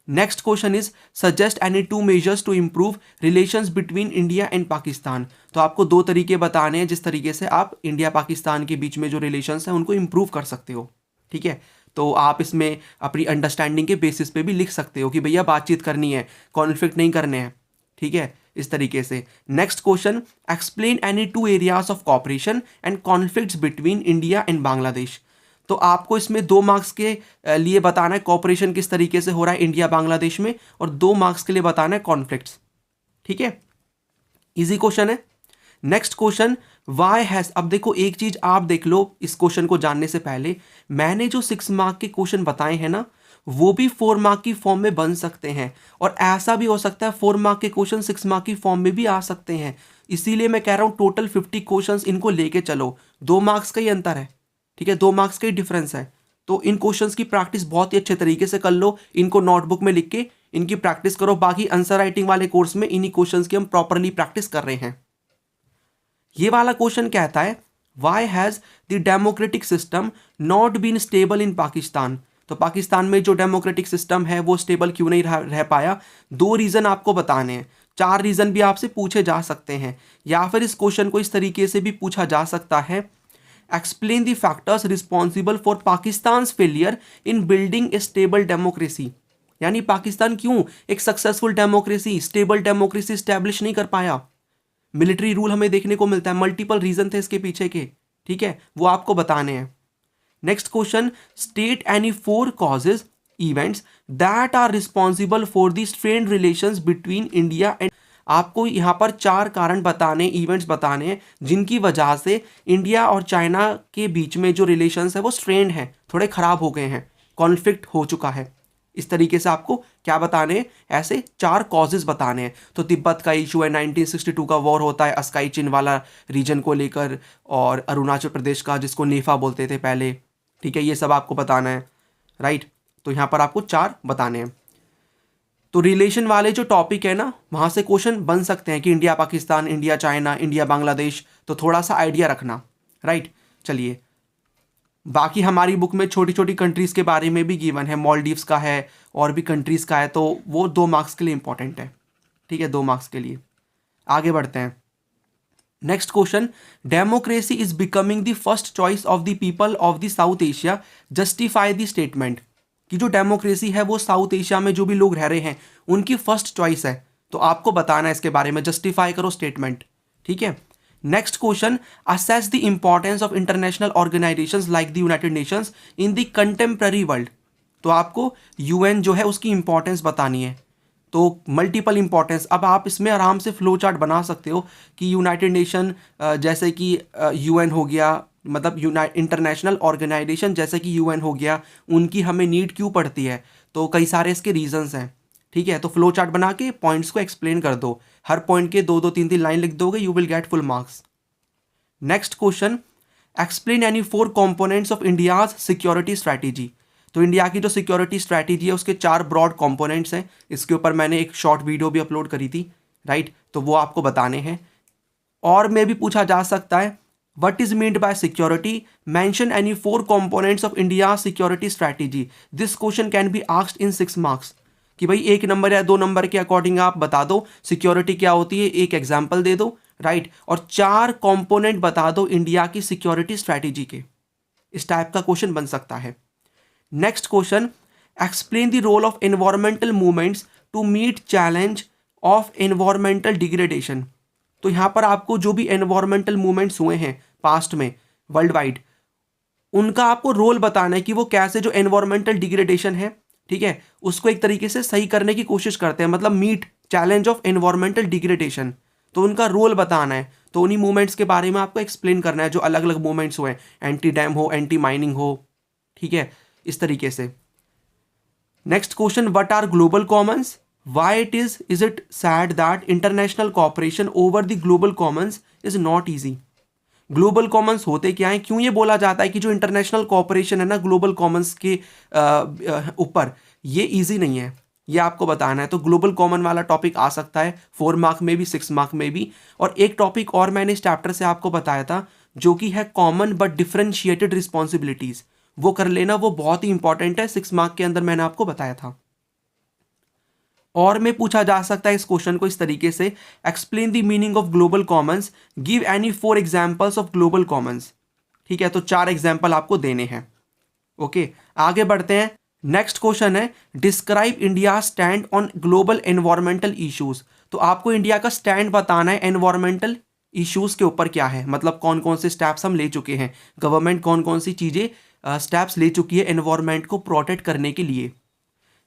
Next question is suggest any 2 measures to improve relations between India and Pakistan. तो आपको 2 तरीके बताने हैं जिस तरीके से आप इंडिया पाकिस्तान के बीच में जो रिलेशंस हैं उनको इंप्रूव कर सकते हो, ठीक है। तो आप इसमें अपनी अंडरस्टैंडिंग के बेसिस पे भी लिख सकते हो कि भैया बातचीत करनी है, कॉन्फ्लिक्ट नहीं करने हैं, ठीक है, इस तरीके से। Next question, explain any 2 areas of cooperation and conflicts between India and Bangladesh. तो आपको इसमें 2 मार्क्स के लिए बताना है कॉपरेशन किस तरीके से हो रहा है इंडिया बांग्लादेश में, और 2 मार्क्स के लिए बताना है कॉन्फ्लिक्ट्स, ठीक है। इजी क्वेश्चन है। नेक्स्ट क्वेश्चन, वाई हैज, अब देखो एक चीज आप देख लो इस क्वेश्चन को जानने से पहले, मैंने जो 6 मार्क के क्वेश्चन बताए हैं ना, वो भी 4 मार्क की फॉर्म में बन सकते हैं, और ऐसा भी हो सकता है 4 मार्क के क्वेश्चन 6 मार्क की फॉर्म में भी आ सकते हैं। इसीलिए मैं कह रहा हूं टोटल 50 क्वेश्चन इनको लेके चलो, 2 मार्क्स का ही अंतर है, ठीक है, 2 मार्क्स का ही डिफरेंस है। तो इन क्वेश्चंस की प्रैक्टिस बहुत ही अच्छे तरीके से कर लो, इनको नोटबुक में लिख के इनकी प्रैक्टिस करो। बाकी आंसर राइटिंग वाले कोर्स में इन्हीं क्वेश्चंस की हम प्रॉपरली प्रैक्टिस कर रहे हैं। ये वाला क्वेश्चन कहता है, why has the democratic system not been stable in Pakistan. तो पाकिस्तान में जो डेमोक्रेटिक सिस्टम है वो स्टेबल क्यों नहीं रह पाया। 2 रीजन आपको बताने हैं, 4 रीजन भी आपसे पूछे जा सकते हैं, या फिर इस क्वेश्चन को इस तरीके से भी पूछा जा सकता है, explain the factors responsible for Pakistan failure in building A stable democracy. यानी पाकिस्तान क्यों एक successful democracy, stable democracy establish नहीं कर पाया। मिलिट्री रूल हमें देखने को मिलता है, मल्टीपल रीजन थे इसके पीछे के, ठीक है, वो आपको बताने हैं। Next question, state any 4 causes events that are responsible for the strained relations between India and. आपको यहाँ पर 4 कारण बताने, इवेंट्स बताने हैं जिनकी वजह से इंडिया और चाइना के बीच में जो रिलेशंस है वो स्ट्रेन्ड हैं, थोड़े खराब हो गए हैं, कॉन्फ्लिक्ट हो चुका है। इस तरीके से आपको क्या बताने हैं, ऐसे 4 कॉजेज बताने हैं। तो तिब्बत का इशू है, 1962 का वॉर होता है अस्काई चिन वाला रीजन को लेकर, और अरुणाचल प्रदेश का जिसको नेफा बोलते थे पहले, ठीक है, ये सब आपको बताना है, राइट। तो यहाँ पर आपको 4 बताने हैं। तो रिलेशन वाले जो टॉपिक है ना, वहाँ से क्वेश्चन बन सकते हैं कि India Pakistan, India China, India Bangladesh, तो थोड़ा सा आइडिया रखना, राइट। चलिए, बाकी हमारी बुक में छोटी छोटी कंट्रीज़ के बारे में भी गिवन है, मॉलडीव्स का है और भी कंट्रीज़ का है, तो वो 2 मार्क्स के लिए इंपॉर्टेंट है, ठीक है, 2 मार्क्स के लिए। आगे बढ़ते हैं। Next question, democracy is becoming the first choice of the people of the south Asia, justify the statement. कि जो डेमोक्रेसी है वो साउथ एशिया में जो भी लोग रह रहे हैं उनकी फर्स्ट चॉइस है, तो आपको बताना है इसके बारे में, जस्टिफाई करो स्टेटमेंट। ठीक है। Next question, assess the importance of international organisations like the United Nations in the contemporary world. तो आपको यूएन जो है उसकी इंपॉर्टेंस बतानी है। तो मल्टीपल इंपॉर्टेंस, अब आप इसमें आराम से फ्लो चार्ट बना सकते हो कि यूनाइटेड नेशन जैसे कि यूएन हो गया, मतलब इंटरनेशनल ऑर्गेनाइजेशन जैसे कि यूएन हो गया, उनकी हमें नीड क्यों पड़ती है, तो कई सारे इसके रीजंस हैं। ठीक है, तो फ्लो चार्ट बना के पॉइंट्स को एक्सप्लेन कर दो, हर पॉइंट के 2-2 3-3 लाइन लिख दोगे, you will get full marks. Next question, explain any 4 components of India's security strategy. तो इंडिया की जो सिक्योरिटी स्ट्रैटेजी है उसके 4 ब्रॉड कंपोनेंट्स हैं। इसके ऊपर मैंने एक शॉर्ट वीडियो भी अपलोड करी थी, राइट, तो वो आपको बताने हैं। और में भी पूछा जा सकता है, what is meant by security, mention any 4 components of India security strategy. This question can be asked in 6 marks, कि भाई 1 नंबर या 2 नंबर के अकॉर्डिंग आप बता दो सिक्योरिटी क्या होती है, एक एग्जाम्पल दे दो, राइट, और 4 कंपोनेंट बता दो इंडिया की सिक्योरिटी स्ट्रैटेजी के। इस टाइप का क्वेश्चन बन सकता है। Next question, explain the role of environmental movements to meet challenge of environmental degradation. तो यहां पर आपको जो भी एनवायरमेंटल मूवमेंट्स हुए हैं पास्ट में वर्ल्ड वाइड, उनका आपको रोल बताना है कि वो कैसे जो एनवायरमेंटल डिग्रेडेशन है, ठीक है, उसको एक तरीके से सही करने की कोशिश करते हैं, मतलब meet challenge of environmental degradation, तो उनका रोल बताना है। तो उन्हीं मूवमेंट्स के बारे में आपको एक्सप्लेन करना है जो अलग अलग मूवमेंट्स हुए, एंटी डैम हो, एंटी माइनिंग हो, ठीक है, इस तरीके से। Next question, what are global commons, why is it said that international cooperation over the global commons is not easy. Global commons होते क्या है, क्यों ये बोला जाता है कि जो इंटरनेशनल कॉपरेशन है ना ग्लोबल कॉमन्स के ऊपर, ये इजी नहीं है, ये आपको बताना है। तो ग्लोबल कॉमन वाला टॉपिक आ सकता है 4 मार्क में भी, 6 मार्क में भी। और एक टॉपिक और मैंने इस चैप्टर से आपको बताया था जो कि है कॉमन बट डिफरेंशिएटेड रिस्पॉन्सिबिलिटीज, वो कर लेना, वो बहुत ही इंपॉर्टेंट है, 6 मार्क के अंदर मैंने आपको बताया था। और में पूछा जा सकता है इस क्वेश्चन को इस तरीके से, explain the meaning of global Commons, give any 4 examples of global Commons. ठीक है, तो 4 एग्जांपल आपको देने हैं। ओके, आगे बढ़ते हैं। नेक्स्ट क्वेश्चन है, describe India stand on global environmental issues. तो आपको इंडिया का स्टैंड बताना है एनवायरमेंटल इश्यूज के ऊपर क्या है, मतलब कौन कौन से स्टेप्स हम ले चुके हैं, गवर्नमेंट कौन कौन सी चीजें स्टेप्स ले चुकी है एनवायरमेंट को प्रोटेक्ट करने के लिए।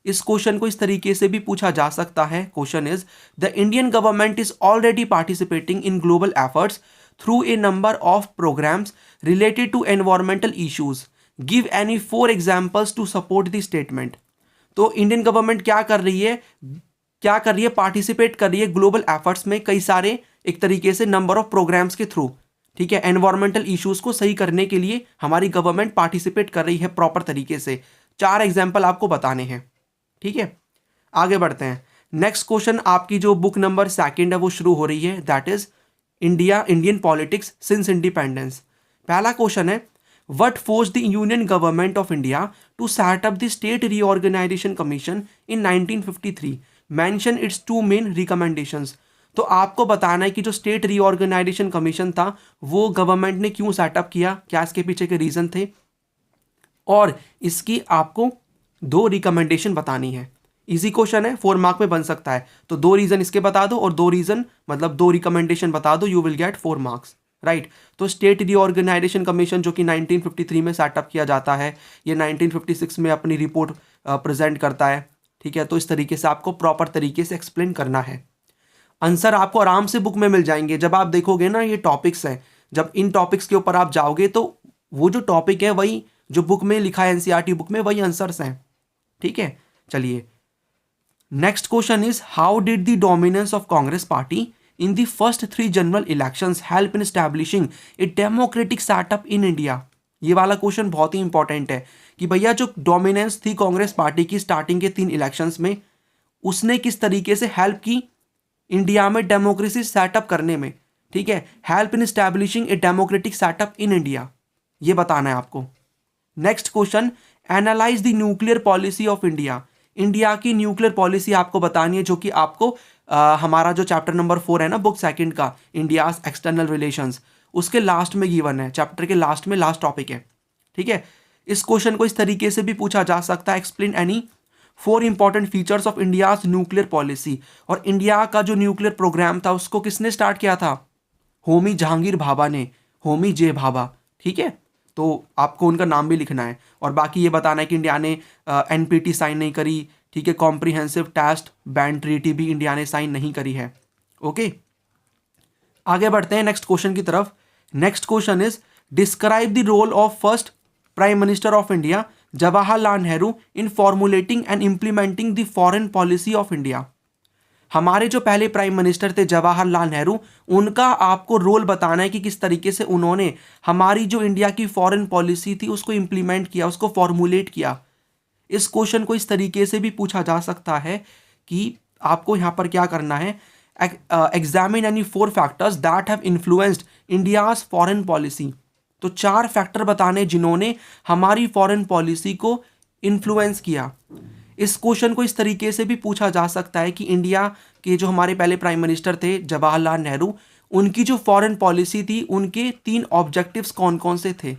इस क्वेश्चन को इस तरीके से भी पूछा जा सकता है। Question is, the Indian government is already participating in global efforts through a number of programmes related to environmental issues, give any 4 examples to support the statement. तो इंडियन गवर्नमेंट क्या कर रही है, पार्टिसिपेट कर रही है ग्लोबल एफर्ट्स में, कई सारे एक तरीके से नंबर ऑफ प्रोग्राम्स के थ्रू, ठीक है, एनवायरमेंटल इश्यूज को सही करने के लिए हमारी गवर्नमेंट पार्टिसिपेट कर रही है प्रॉपर तरीके से। 4 एग्जाम्पल आपको बताने हैं। ठीक है, आगे बढ़ते हैं। नेक्स्ट क्वेश्चन, आपकी जो बुक नंबर 2 है वो शुरू हो रही है, that is Indian politics since independence. पहला क्वेश्चन है, what forced the union government of India to set up the state reorganisation commission in 1953, mention its 2 main recommendations. तो आपको बताना है कि जो स्टेट रीऑर्गेनाइजेशन कमीशन था वो गवर्नमेंट ने क्यों सेटअप किया, क्या इसके पीछे के रीजन थे, और इसकी आपको 2 रिकमेंडेशन बतानी है। इजी क्वेश्चन है, 4 मार्क में बन सकता है। तो 2 रीजन इसके बता दो और 2 रीजन मतलब 2 रिकमेंडेशन बता दो, you will gate 4 marks, right. तो स्टेट रीऑर्गेनाइजेशन कमीशन जो कि 1953 में सेटअप किया जाता है, ये 1956 में अपनी रिपोर्ट प्रेजेंट करता है। ठीक है, तो इस तरीके से आपको प्रॉपर तरीके से एक्सप्लेन करना है। आंसर आपको आराम से बुक में मिल जाएंगे। जब आप देखोगे ना ये टॉपिक्स हैं, जब इन टॉपिक्स के ऊपर आप जाओगे तो वो जो टॉपिक है वही जो बुक में लिखा है एनसीईआरटी बुक में वही आंसर्स हैं। ठीक है, चलिए next question is, how did the dominance of Congress party in the first 3 general elections help in establishing a democratic setup in India. ये वाला क्वेश्चन बहुत ही इंपॉर्टेंट है कि भैया जो डोमिनेंस थी कांग्रेस पार्टी की स्टार्टिंग के 3 इलेक्शंस में, उसने किस तरीके से हेल्प की इंडिया में डेमोक्रेसी सेटअप करने में। ठीक है, help in establishing a democratic setup in India, ये बताना है आपको। Next question, analyse the nuclear policy of India. India की न्यूक्लियर पॉलिसी आपको बतानी है, जो कि आपको हमारा जो चैप्टर नंबर 4 है ना बुक 2 का, इंडिया एक्सटर्नल रिलेशंस, उसके लास्ट में गिवन है, चैप्टर के लास्ट में लास्ट टॉपिक है। ठीक है, इस क्वेश्चन को इस तरीके से भी पूछा जा सकता है, explain any 4 important features of India's nuclear policy. और इंडिया का जो न्यूक्लियर प्रोग्राम था उसको किसने स्टार्ट किया था? होमी जहांगीर भाभा ने, होमी जे भाभा। ठीक है, तो आपको उनका नाम भी लिखना है। और बाकी ये बताना है कि इंडिया ने एनपीटी साइन नहीं करी। ठीक है, कॉम्प्रिहेंसिव टेस्ट बैंड ट्रीटी भी इंडिया ने साइन नहीं करी है। ओके, आगे बढ़ते हैं नेक्स्ट क्वेश्चन की तरफ। Next question is describe the role of first prime minister of India Jawaharlal Nehru in formulating and implementing the foreign policy of India. हमारे जो पहले प्राइम मिनिस्टर थे जवाहरलाल नेहरू, उनका आपको रोल बताना है कि किस तरीके से उन्होंने हमारी जो इंडिया की फॉरेन पॉलिसी थी उसको इंप्लीमेंट किया, उसको फॉर्मुलेट किया। इस क्वेश्चन को इस तरीके से भी पूछा जा सकता है कि आपको यहाँ पर क्या करना है, examine any 4 factors that have influenced India's foreign policy. तो 4 फैक्टर बताने जिन्होंने हमारी फॉरेन पॉलिसी को इन्फ्लुएंस किया। इस क्वेश्चन को इस तरीके से भी पूछा जा सकता है कि इंडिया के जो हमारे पहले प्राइम मिनिस्टर थे जवाहरलाल नेहरू, उनकी जो फॉरेन पॉलिसी थी उनके 3 ऑब्जेक्टिव्स कौन कौन से थे?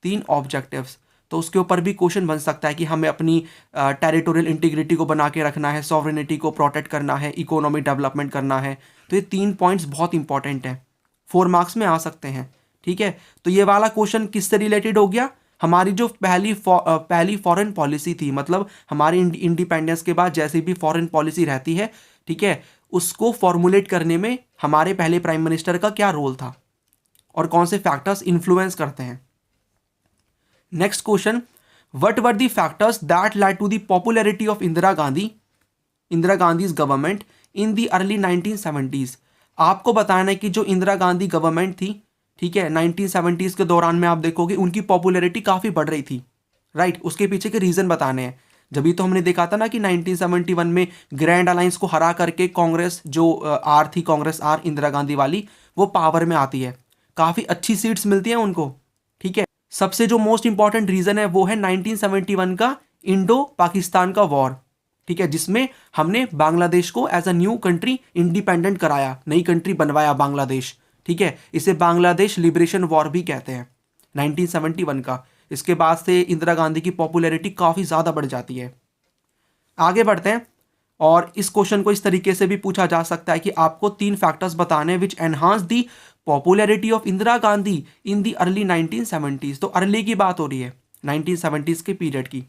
3 ऑब्जेक्टिव्स। तो उसके ऊपर भी क्वेश्चन बन सकता है कि हमें अपनी टेरिटोरियल इंटीग्रिटी को बना के रखना है, सॉवरेनिटी को प्रोटेक्ट करना है, इकोनॉमिक डेवलपमेंट करना है। तो ये 3 पॉइंट्स बहुत इंपॉर्टेंट हैं, 4 मार्क्स में आ सकते हैं। ठीक है, तो ये वाला क्वेश्चन किससे रिलेटेड हो गया? हमारी जो पहली फॉरेन पॉलिसी थी, मतलब हमारी इंडिपेंडेंस के बाद जैसे भी फॉरेन पॉलिसी रहती है, ठीक है, उसको फॉर्मुलेट करने में हमारे पहले प्राइम मिनिस्टर का क्या रोल था और कौन से फैक्टर्स इन्फ्लुएंस करते हैं। Next question, what were the factors that led to the popularity of Indira Gandhi's government in the early 1970s। आपको बताना है कि जो इंदिरा गांधी गवर्नमेंट थी, ठीक है, 1970s के दौरान में आप देखोगे उनकी पॉपुलैरिटी काफ़ी बढ़ रही थी, राइट। उसके पीछे के रीज़न बताने हैं। जब तो हमने देखा था ना कि 1971 में ग्रैंड अलायंस को हरा करके कांग्रेस जो आर थी, कांग्रेस आर इंदिरा गांधी वाली, वो पावर में आती है, काफ़ी अच्छी सीट्स मिलती हैं उनको। ठीक है, सबसे जो मोस्ट इंपॉर्टेंट रीज़न है वो है 1971 का इंडो पाकिस्तान का वॉर, ठीक है, जिसमें हमने बांग्लादेश को as a new country independent कराया, नई कंट्री बनवाया बांग्लादेश। ठीक है, इसे बांग्लादेश लिबरेशन वॉर भी कहते हैं 1971 का। इसके बाद से इंदिरा गांधी की पॉपुलैरिटी काफ़ी ज़्यादा बढ़ जाती है। आगे बढ़ते हैं, और इस क्वेश्चन को इस तरीके से भी पूछा जा सकता है कि आपको 3 फैक्टर्स बताने which enhance the popularity of Indira Gandhi in the early 1970s। तो अर्ली की बात हो रही है, 1970s के पीरियड की।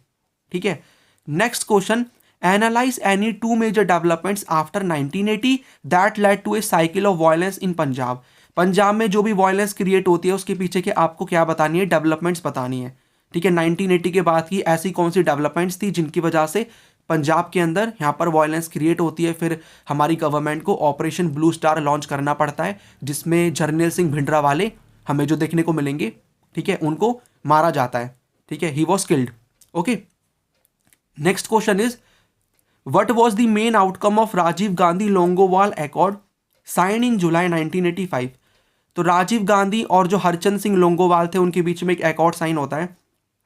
ठीक है, next question, analyse any 2 major developments after 1980 that led to a cycle of violence in Punjab. Punjab में जो भी वायलेंस क्रिएट होती है उसके पीछे के आपको क्या बतानी है, डेवलपमेंट्स बतानी है। ठीक है, 1980 के बाद की ऐसी कौन सी डेवलपमेंट्स थी जिनकी वजह से पंजाब के अंदर यहाँ पर वायलेंस क्रिएट होती है। फिर हमारी गवर्नमेंट को ऑपरेशन ब्लू स्टार लॉन्च करना पड़ता है, जिसमें जर्नैल सिंह भिंडरावाले हमें जो देखने को मिलेंगे, ठीक है, उनको मारा जाता है। ठीक है, he was killed. Okay, next question is what was the main outcome of Rajiv Gandhi Longowal accord sign in July 1985। तो राजीव गांधी और जो हरचंद सिंह लोंगोवाल थे उनके बीच में एक अकॉर्ड साइन होता है,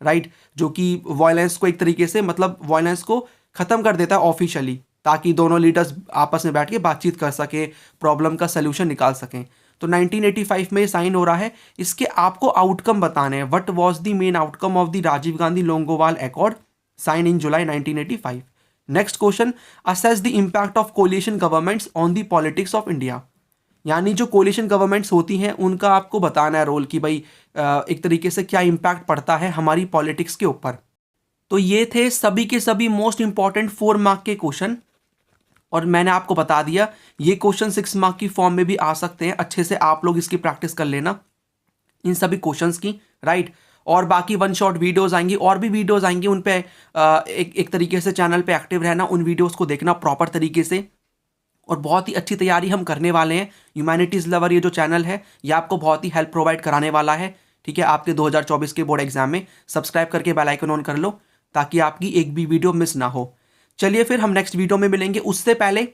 राइट, जो कि वायलेंस को एक तरीके से, मतलब वायलेंस को ख़त्म कर देता है ऑफिशियली, ताकि दोनों लीडर्स आपस में बैठ के बातचीत कर सके, प्रॉब्लम का सल्यूशन निकाल सकें। तो 1985 में साइन हो रहा है। इसके आपको आउटकम बताने हैं, what was the main outcome of the Rajiv Gandhi Longowal accord sign in July 1985। Next question, assess the impact of coalition governments on the politics of India. यानी जो कोलिशन गवर्नमेंट्स होती हैं उनका आपको बताना है रोल कि भाई एक तरीके से क्या इम्पैक्ट पड़ता है हमारी पॉलिटिक्स के ऊपर। तो ये थे सभी के सभी मोस्ट इंपॉर्टेंट 4 मार्क के क्वेश्चन, और मैंने आपको बता दिया ये क्वेश्चन 6 मार्क की फॉर्म में भी आ सकते हैं। अच्छे से आप लोग इसकी प्रैक्टिस कर लेना इन सभी क्वेश्चंस की, राइट। और बाकी 1 शॉट वीडियोस आएंगी, और भी वीडियोस आएंगी, उन पे एक तरीके से चैनल पे एक्टिव रहना, उन वीडियोस को देखना प्रॉपर तरीके से। और बहुत ही अच्छी तैयारी हम करने वाले हैं। ह्यूमैनिटीज़ लवर ये जो चैनल है ये आपको बहुत ही हेल्प प्रोवाइड कराने वाला है। ठीक है, आपके 2024 के बोर्ड एग्जाम में सब्सक्राइब करके बेल आइकन ऑन कर लो ताकि आपकी एक भी वीडियो मिस ना हो। चलिए फिर हम नेक्स्ट वीडियो में मिलेंगे। उससे पहले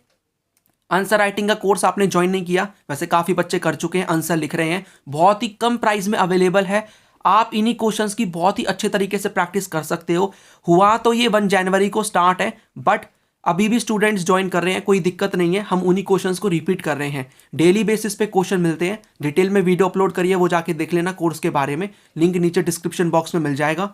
आंसर राइटिंग का कोर्स आपने ज्वाइन नहीं किया, वैसे काफ़ी बच्चे कर चुके हैं, आंसर लिख रहे हैं, बहुत ही कम प्राइस में अवेलेबल है। आप इन्हीं क्वेश्चंस की बहुत ही अच्छे तरीके से प्रैक्टिस कर सकते हो। हुआ तो ये 1 जनवरी को स्टार्ट है, बट अभी भी स्टूडेंट्स ज्वाइन कर रहे हैं, कोई दिक्कत नहीं है। हम उन्हीं क्वेश्चंस को रिपीट कर रहे हैं, डेली बेसिस पे क्वेश्चन मिलते हैं। डिटेल में वीडियो अपलोड करिए, वो जाके देख लेना कोर्स के बारे में, लिंक नीचे डिस्क्रिप्शन बॉक्स में मिल जाएगा।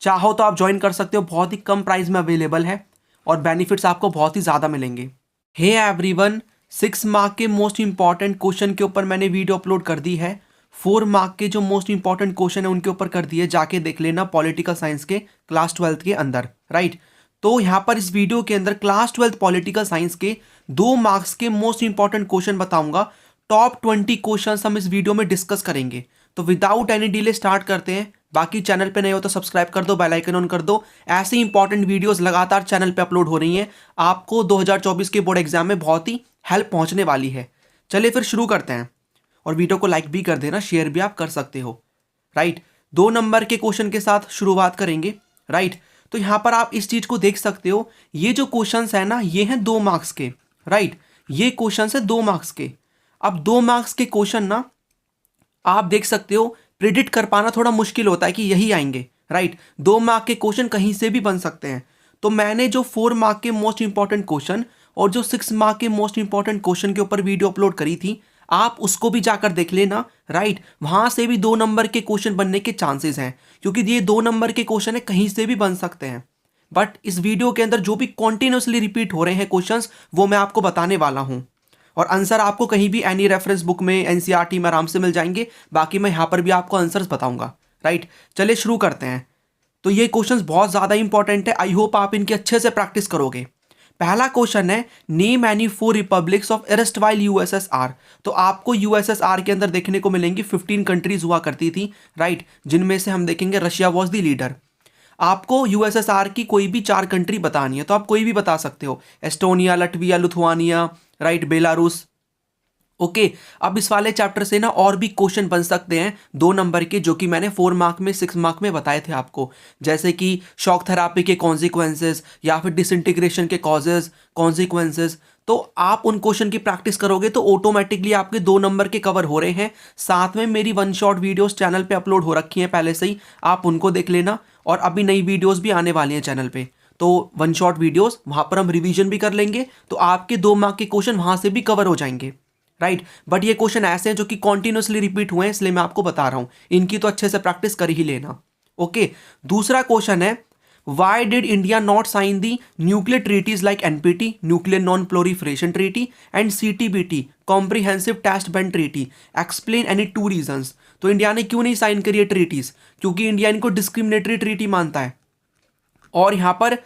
चाहो तो आप ज्वाइन कर सकते हो, बहुत ही कम प्राइस में अवेलेबल है। और बेनिफिट्स आपको बहुत ही ज़्यादा मिलेंगे। हे एवरीवन, 6 मार्क के मोस्ट इंपॉर्टेंट क्वेश्चन के ऊपर मैंने वीडियो अपलोड कर दी है। 4 मार्क के जो मोस्ट इंपॉर्टेंट क्वेश्चन है उनके ऊपर कर दिए, जाके देख लेना पॉलिटिकल साइंस के क्लास 12th के अंदर, राइट। तो यहाँ पर इस वीडियो के अंदर क्लास 12th पॉलिटिकल साइंस के 2 मार्क्स के मोस्ट इंपॉर्टेंट क्वेश्चन बताऊंगा। टॉप 20 क्वेश्चन हम इस वीडियो में डिस्कस करेंगे। तो विदाउट एनी डिले स्टार्ट करते हैं। बाकी चैनल पे नए हो तो सब्सक्राइब कर दो, बेल आइकन ऑन कर दो। ऐसी इंपॉर्टेंट वीडियोस लगातार चैनल पे अपलोड हो रही हैं, आपको 2024 के बोर्ड एग्जाम में बहुत ही हेल्प पहुंचने वाली है। चलिए फिर शुरू करते हैं, और वीडियो को लाइक भी कर देना, शेयर भी आप कर सकते हो, राइट। 2 नंबर के क्वेश्चन के साथ शुरुआत करेंगे, राइट। तो यहां पर आप इस चीज को देख सकते हो, ये जो क्वेश्चन है ना, ये हैं 2 मार्क्स के, राइट। ये क्वेश्चन है 2 मार्क्स के। अब 2 मार्क्स के क्वेश्चन ना आप देख सकते हो, प्रिडिक्ट कर पाना थोड़ा मुश्किल होता है कि यही आएंगे, राइट। 2 मार्क के क्वेश्चन कहीं से भी बन सकते हैं। तो मैंने जो 4 मार्क के मोस्ट इंपॉर्टेंट क्वेश्चन और जो 6 मार्क के मोस्ट इंपॉर्टेंट क्वेश्चन के ऊपर वीडियो अपलोड करी थी, आप उसको भी जाकर देख लेना, राइट। वहां से भी 2 नंबर के क्वेश्चन बनने के चांसेस हैं, क्योंकि ये 2 नंबर के क्वेश्चन है, कहीं से भी बन सकते हैं। बट इस वीडियो के अंदर जो भी कॉन्टिन्यूसली रिपीट हो रहे हैं क्वेश्चंस, वो मैं आपको बताने वाला हूं। और आंसर आपको कहीं भी एनी रेफरेंस बुक में, एनसीईआरटी में आराम से मिल जाएंगे। बाकी मैं यहाँ पर भी आपको आंसर्स बताऊंगा, राइट। चलिए शुरू करते हैं। तो ये क्वेश्चंस बहुत ज़्यादा इंपॉर्टेंट है, आई होप आप इनकी अच्छे से प्रैक्टिस करोगे। पहला क्वेश्चन है, name any 4 republics of erstwhile USSR. तो आपको यूएसएसआर के अंदर देखने को मिलेंगी 15 कंट्रीज हुआ करती थी, राइट, जिनमें से हम देखेंगे रशिया वॉज द लीडर। आपको यूएसएसआर की कोई भी 4 कंट्री बतानी है, तो आप कोई भी बता सकते हो, Estonia, Latvia, Lithuania, right, Belarus. Okay, अब इस वाले चैप्टर से ना और भी क्वेश्चन बन सकते हैं 2 नंबर के, जो कि मैंने 4 मार्क में, 6 मार्क में बताए थे आपको, जैसे कि शॉक थेरापी के कॉन्सिक्वेंसेस या फिर डिसइंटीग्रेशन के कॉजेज, कॉन्सिक्वेंसेस। तो आप उन क्वेश्चन की प्रैक्टिस करोगे तो ऑटोमेटिकली आपके 2 नंबर के कवर हो रहे हैं। साथ में मेरी 1 शॉट वीडियोस चैनल पे अपलोड हो रखी हैं पहले से ही, आप उनको देख लेना। और अभी नई वीडियोस भी आने वाली हैं चैनल पे, तो 1 शॉट वीडियोस, वहां पर हम रिवीजन भी कर लेंगे, तो आपके 2 मार्क के क्वेश्चन वहां से भी कवर हो जाएंगे, राइट। बट ये क्वेश्चन ऐसे हैं जो कि कॉन्टिन्यूसली रिपीट हुए हैं, इसलिए मैं आपको बता रहा हूं, इनकी तो अच्छे से प्रैक्टिस कर ही लेना। ओके, दूसरा क्वेश्चन है, why did India not sign the nuclear treaties like NPT, nuclear non proliferation treaty, and CTBT, comprehensive test ban treaty, explain any 2 reasons. तो इंडिया ने क्यों नहीं साइन करी है ट्रीटीज? क्योंकि इंडिया इनको डिस्क्रिमिनेटरी ट्रीटी मानता है। और यहाँ पर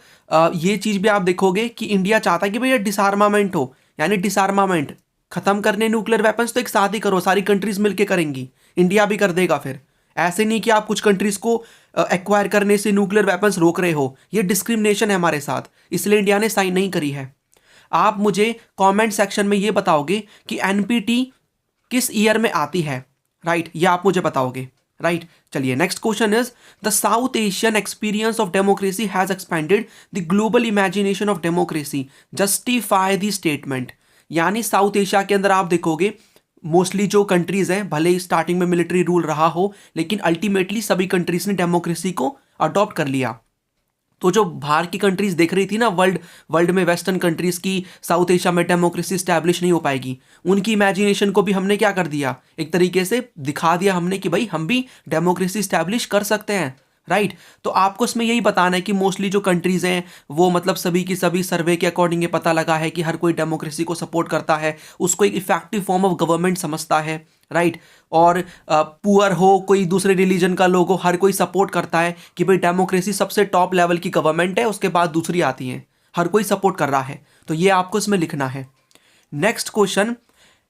ये चीज भी आप देखोगे कि इंडिया चाहता है कि भैया डिसआर्मामेंट हो, यानी डिसआर्मामेंट खत्म करने न्यूक्लियर वेपन्स तो एक साथ ही करो, सारी कंट्रीज मिलके करेंगी, इंडिया भी कर देगा। फिर ऐसे नहीं कि आप कुछ कंट्रीज को एक्वायर करने से न्यूक्लियर वेपन्स रोक रहे हो, ये डिस्क्रिमिनेशन है हमारे साथ, इसलिए इंडिया ने साइन नहीं करी है। आप मुझे कमेंट सेक्शन में ये बताओगे कि एनपीटी किस ईयर में आती है, राइट, ये आप मुझे बताओगे, राइट। चलिए next question is, the south Asian experience of democracy has expanded the global imagination of democracy, justify the statement. यानी साउथ एशिया के अंदर आप देखोगे मोस्टली जो कंट्रीज हैं, भले ही स्टार्टिंग में मिलिट्री रूल रहा हो, लेकिन अल्टीमेटली सभी कंट्रीज ने डेमोक्रेसी को अडॉप्ट कर लिया। तो जो बाहर की कंट्रीज देख रही थी ना, वर्ल्ड में वेस्टर्न कंट्रीज की साउथ एशिया में डेमोक्रेसी स्टैब्लिश नहीं हो पाएगी, उनकी इमेजिनेशन को भी हमने क्या कर दिया, एक तरीके से दिखा दिया हमने कि भाई हम भी डेमोक्रेसी स्टैब्लिश कर सकते हैं, राइट। तो आपको इसमें यही बताना है कि मोस्टली जो कंट्रीज हैं वो मतलब सभी की सभी सर्वे के अकॉर्डिंग ये पता लगा है कि हर कोई डेमोक्रेसी को सपोर्ट करता है, उसको एक इफेक्टिव फॉर्म ऑफ गवर्नमेंट समझता है, राइट। और पुअर हो, कोई दूसरे रिलीजन का लोग हो, हर कोई सपोर्ट करता है कि भाई डेमोक्रेसी सबसे टॉप लेवल की गवर्नमेंट है, उसके बाद दूसरी आती हैं, हर कोई सपोर्ट कर रहा है। तो ये आपको इसमें लिखना है। Next question,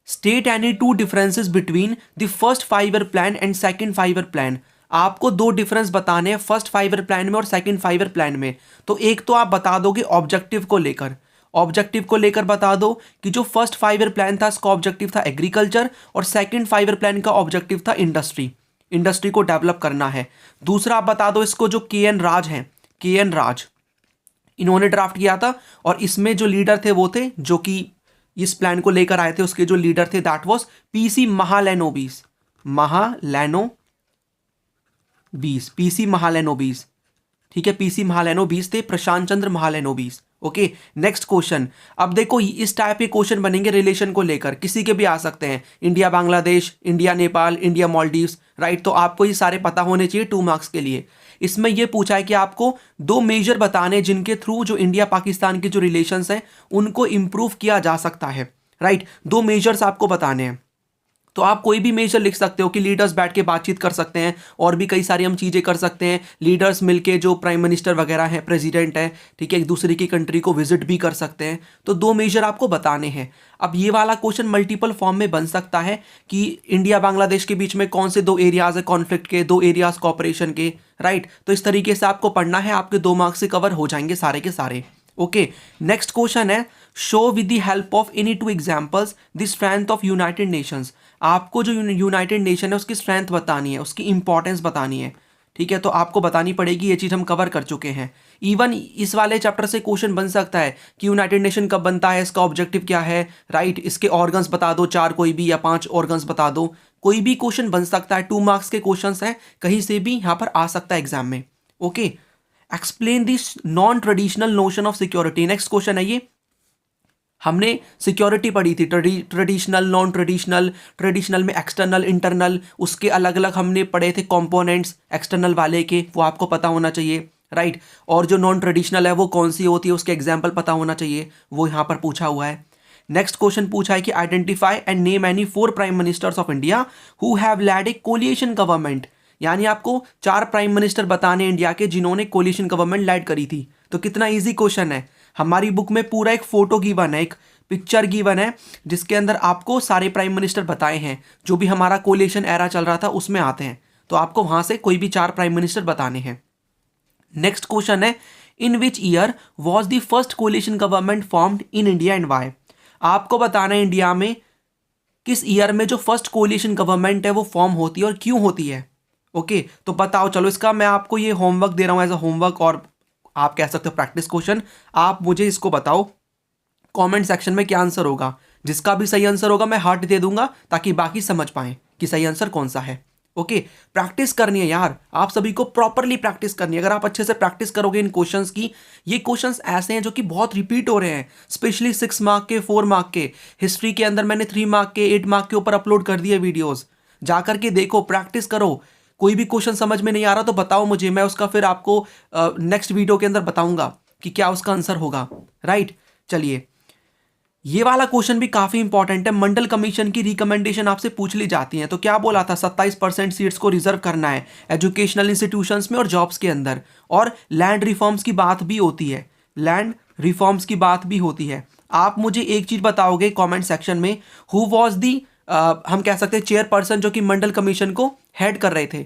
state any 2 differences between the first 5 year plan and second 5 year plan. आपको 2 डिफरेंस बताने हैं फर्स्ट 5 ईयर प्लान में और सेकंड 5 ईयर प्लान में। तो एक तो आप बता दोगे ऑब्जेक्टिव को लेकर, ऑब्जेक्टिव को लेकर बता दो कि जो फर्स्ट 5 ईयर प्लान था इसका ऑब्जेक्टिव था एग्रीकल्चर, और सेकंड 5 ईयर प्लान का ऑब्जेक्टिव था इंडस्ट्री को डेवलप करना है। दूसरा आप बता दो इसको, जो के.एन. राज हैं, के.एन. राज, इन्होंने ड्राफ्ट किया था, और इसमें जो लीडर थे वो थे जो कि इस प्लान को लेकर आए थे, उसके जो लीडर थे that was PC Mahalanobis, PC Mahalanobis, ठीक है, पीसी महालैनोबिस थे, Prasanta Chandra Mahalanobis. Okay, next question. अब देखो इस टाइप के क्वेश्चन बनेंगे रिलेशन को लेकर, किसी के भी आ सकते हैं, India Bangladesh, India Nepal, India Maldives, right. तो आपको ये सारे पता होने चाहिए 2 मार्क्स के लिए। इसमें ये पूछा है कि आपको 2 मेजर बताने जिनके थ्रू जो इंडिया पाकिस्तान के जो रिलेशंस हैं उनको इंप्रूव किया जा सकता है, राइट। 2 मेजर्स आपको बताने हैं। तो आप कोई भी मेजर लिख सकते हो कि लीडर्स बैठ के बातचीत कर सकते हैं, और भी कई सारी हम चीज़ें कर सकते हैं। लीडर्स मिलके जो प्राइम मिनिस्टर वगैरह हैं, प्रेसिडेंट है, ठीक है, एक दूसरे की कंट्री को विजिट भी कर सकते हैं। तो 2 मेजर आपको बताने हैं। अब ये वाला क्वेश्चन मल्टीपल फॉर्म में बन सकता है कि इंडिया बांग्लादेश के बीच में कौन से 2 एरियाज है कॉन्फ्लिक्ट के, 2 एरियाज कॉपरेशन के, राइट। तो इस तरीके से आपको पढ़ना है, आपके 2 मार्क्स से कवर हो जाएंगे सारे के सारे। ओके, नेक्स्ट क्वेश्चन है, show with the help of any 2 examples the strength of United Nations. आपको जो यूनाइटेड नेशन है उसकी स्ट्रेंथ बतानी है, उसकी इंपॉर्टेंस बतानी है, ठीक है। तो आपको बतानी पड़ेगी, ये चीज़ हम कवर कर चुके हैं। इवन इस वाले चैप्टर से क्वेश्चन बन सकता है कि यूनाइटेड नेशन कब बनता है, इसका ऑब्जेक्टिव क्या है, राइट। इसके ऑर्गन्स बता दो 4 कोई भी, या 5 ऑर्गन्स बता दो, कोई भी क्वेश्चन बन सकता है। 2 मार्क्स के क्वेश्चन हैं, कहीं से भी यहाँ पर आ सकता है एग्जाम में। Okay, explain this non traditional notion of security. Next question है ये, हमने सिक्योरिटी पढ़ी थी, ट्रेडिशनल, नॉन ट्रेडिशनल, ट्रेडिशनल में एक्सटर्नल, इंटरनल, उसके अलग अलग हमने पढ़े थे कंपोनेंट्स एक्सटर्नल वाले के, वो आपको पता होना चाहिए, राइट। और जो नॉन ट्रेडिशनल है वो कौन सी होती है, उसके एग्जाम्पल पता होना चाहिए, वो यहाँ पर पूछा हुआ है। नेक्स्ट क्वेश्चन पूछा है कि identify and name any 4 prime ministers of India who have led A coalition government. यानी आपको 4 प्राइम मिनिस्टर बताने इंडिया के जिन्होंने कोलिएशन गवर्नमेंट लीड करी थी। तो कितना इजी क्वेश्चन है। हमारी बुक में पूरा एक फोटो गिवन है, एक पिक्चर गिवन है, जिसके अंदर आपको सारे प्राइम मिनिस्टर बताए हैं जो भी हमारा कोलिएशन एरा चल रहा था उसमें आते हैं। तो आपको वहां से कोई भी 4 प्राइम मिनिस्टर बताने हैं। नेक्स्ट क्वेश्चन है, in which year was the first coalition government formed in India and why. आपको बताना है इंडिया में किस ईयर में जो फर्स्ट कोलिएशन गवर्नमेंट है वो फॉर्म होती है और क्यों होती है। ओके, तो बताओ। चलो, इसका मैं आपको ये होमवर्क दे रहा हूं एज अ होमवर्क, और आप कह सकते हो प्रैक्टिस क्वेश्चन। आप मुझे इसको बताओ कमेंट सेक्शन में क्या आंसर होगा। जिसका भी सही आंसर होगा मैं हार्ट दे दूंगा, ताकि बाकी समझ पाएं कि सही आंसर कौन सा है। ओके, प्रैक्टिस करनी है यार, आप सभी को प्रॉपरली प्रैक्टिस करनी है। अगर आप अच्छे से प्रैक्टिस करोगे इन क्वेश्चंस की, ये क्वेश्चंस ऐसे हैं जो कि बहुत रिपीट हो रहे हैं, स्पेशली 6 मार्क के, 4 मार्क के। हिस्ट्री के अंदर मैंने 3 मार्क के, 8 मार्क के ऊपर अपलोड कर दिए वीडियोस, जाकर के देखो, प्रैक्टिस करो। कोई भी क्वेश्चन समझ में नहीं आ रहा तो बताओ मुझे, मैं उसका फिर आपको नेक्स्ट वीडियो के अंदर बताऊंगा कि क्या उसका आंसर होगा, राइट। चलिए, ये वाला क्वेश्चन भी काफी इंपॉर्टेंट है। मंडल कमीशन की रिकमेंडेशन आपसे पूछ ली जाती है, तो क्या बोला था, 27% सीट्स को रिजर्व करना है एजुकेशनल इंस्टीट्यूशंस में और जॉब्स के अंदर। और लैंड रिफॉर्म्स की बात भी होती है, लैंड रिफॉर्म्स की बात भी होती है। आप मुझे एक चीज बताओगे कॉमेंट सेक्शन में, हु वॉज दी हम कह सकते हैं चेयरपर्सन जो कि मंडल कमीशन को हेड कर रहे थे।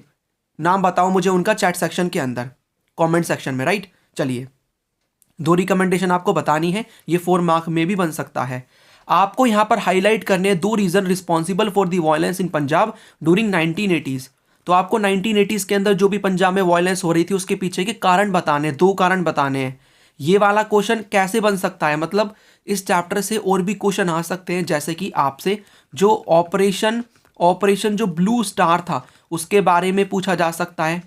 नाम बताओ मुझे उनका चैट सेक्शन के अंदर, कमेंट सेक्शन में, राइट। चलिए, 2 रिकमेंडेशन आपको बतानी है, ये 4 मार्क में भी बन सकता है। आपको यहां पर हाईलाइट करने 2 reason responsible for the violence in Punjab during 1980s। तो आपको 1980s के अंदर जो भी पंजाब में वायलेंस हो रही थी उसके पीछे के कारण बताने, 2 कारण बताने हैं। ये वाला क्वेश्चन कैसे बन सकता है, मतलब इस चैप्टर से और भी क्वेश्चन आ सकते हैं, जैसे कि आपसे जो ऑपरेशन जो ब्लू स्टार था उसके बारे में पूछा जा सकता है।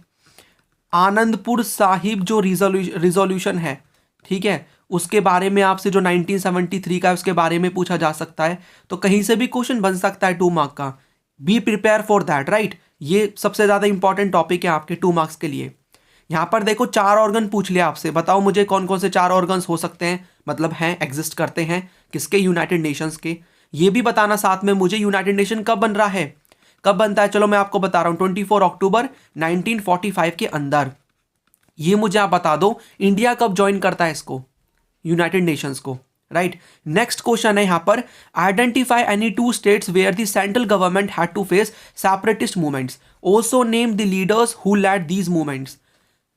आनंदपुर साहिब जो रिजोल्यूशन है, ठीक है, उसके बारे में आपसे जो 1973 का है उसके बारे में पूछा जा सकता है। तो कहीं से भी क्वेश्चन बन सकता है 2 मार्क का। Be prepare for that, right. ये सबसे ज्यादा इंपॉर्टेंट टॉपिक है आपके 2 मार्क्स के लिए। यहां पर देखो 4 ऑर्गन पूछ लिया आपसे, बताओ मुझे कौन कौन से 4 ऑर्गन्स हो सकते हैं, मतलब हैं, एग्जिस्ट करते हैं, किसके, यूनाइटेड नेशंस के। ये भी बताना साथ में मुझे यूनाइटेड नेशन कब बन रहा है, कब बनता है। चलो मैं आपको बता रहा हूं, 24 अक्टूबर 1945 के अंदर। ये मुझे आप बता दो इंडिया कब ज्वाइन करता है इसको, यूनाइटेड नेशंस को, राइट। नेक्स्ट क्वेश्चन है यहां पर, identify any 2 states where the central government had to face separatist movements, also name the leaders who led these movements.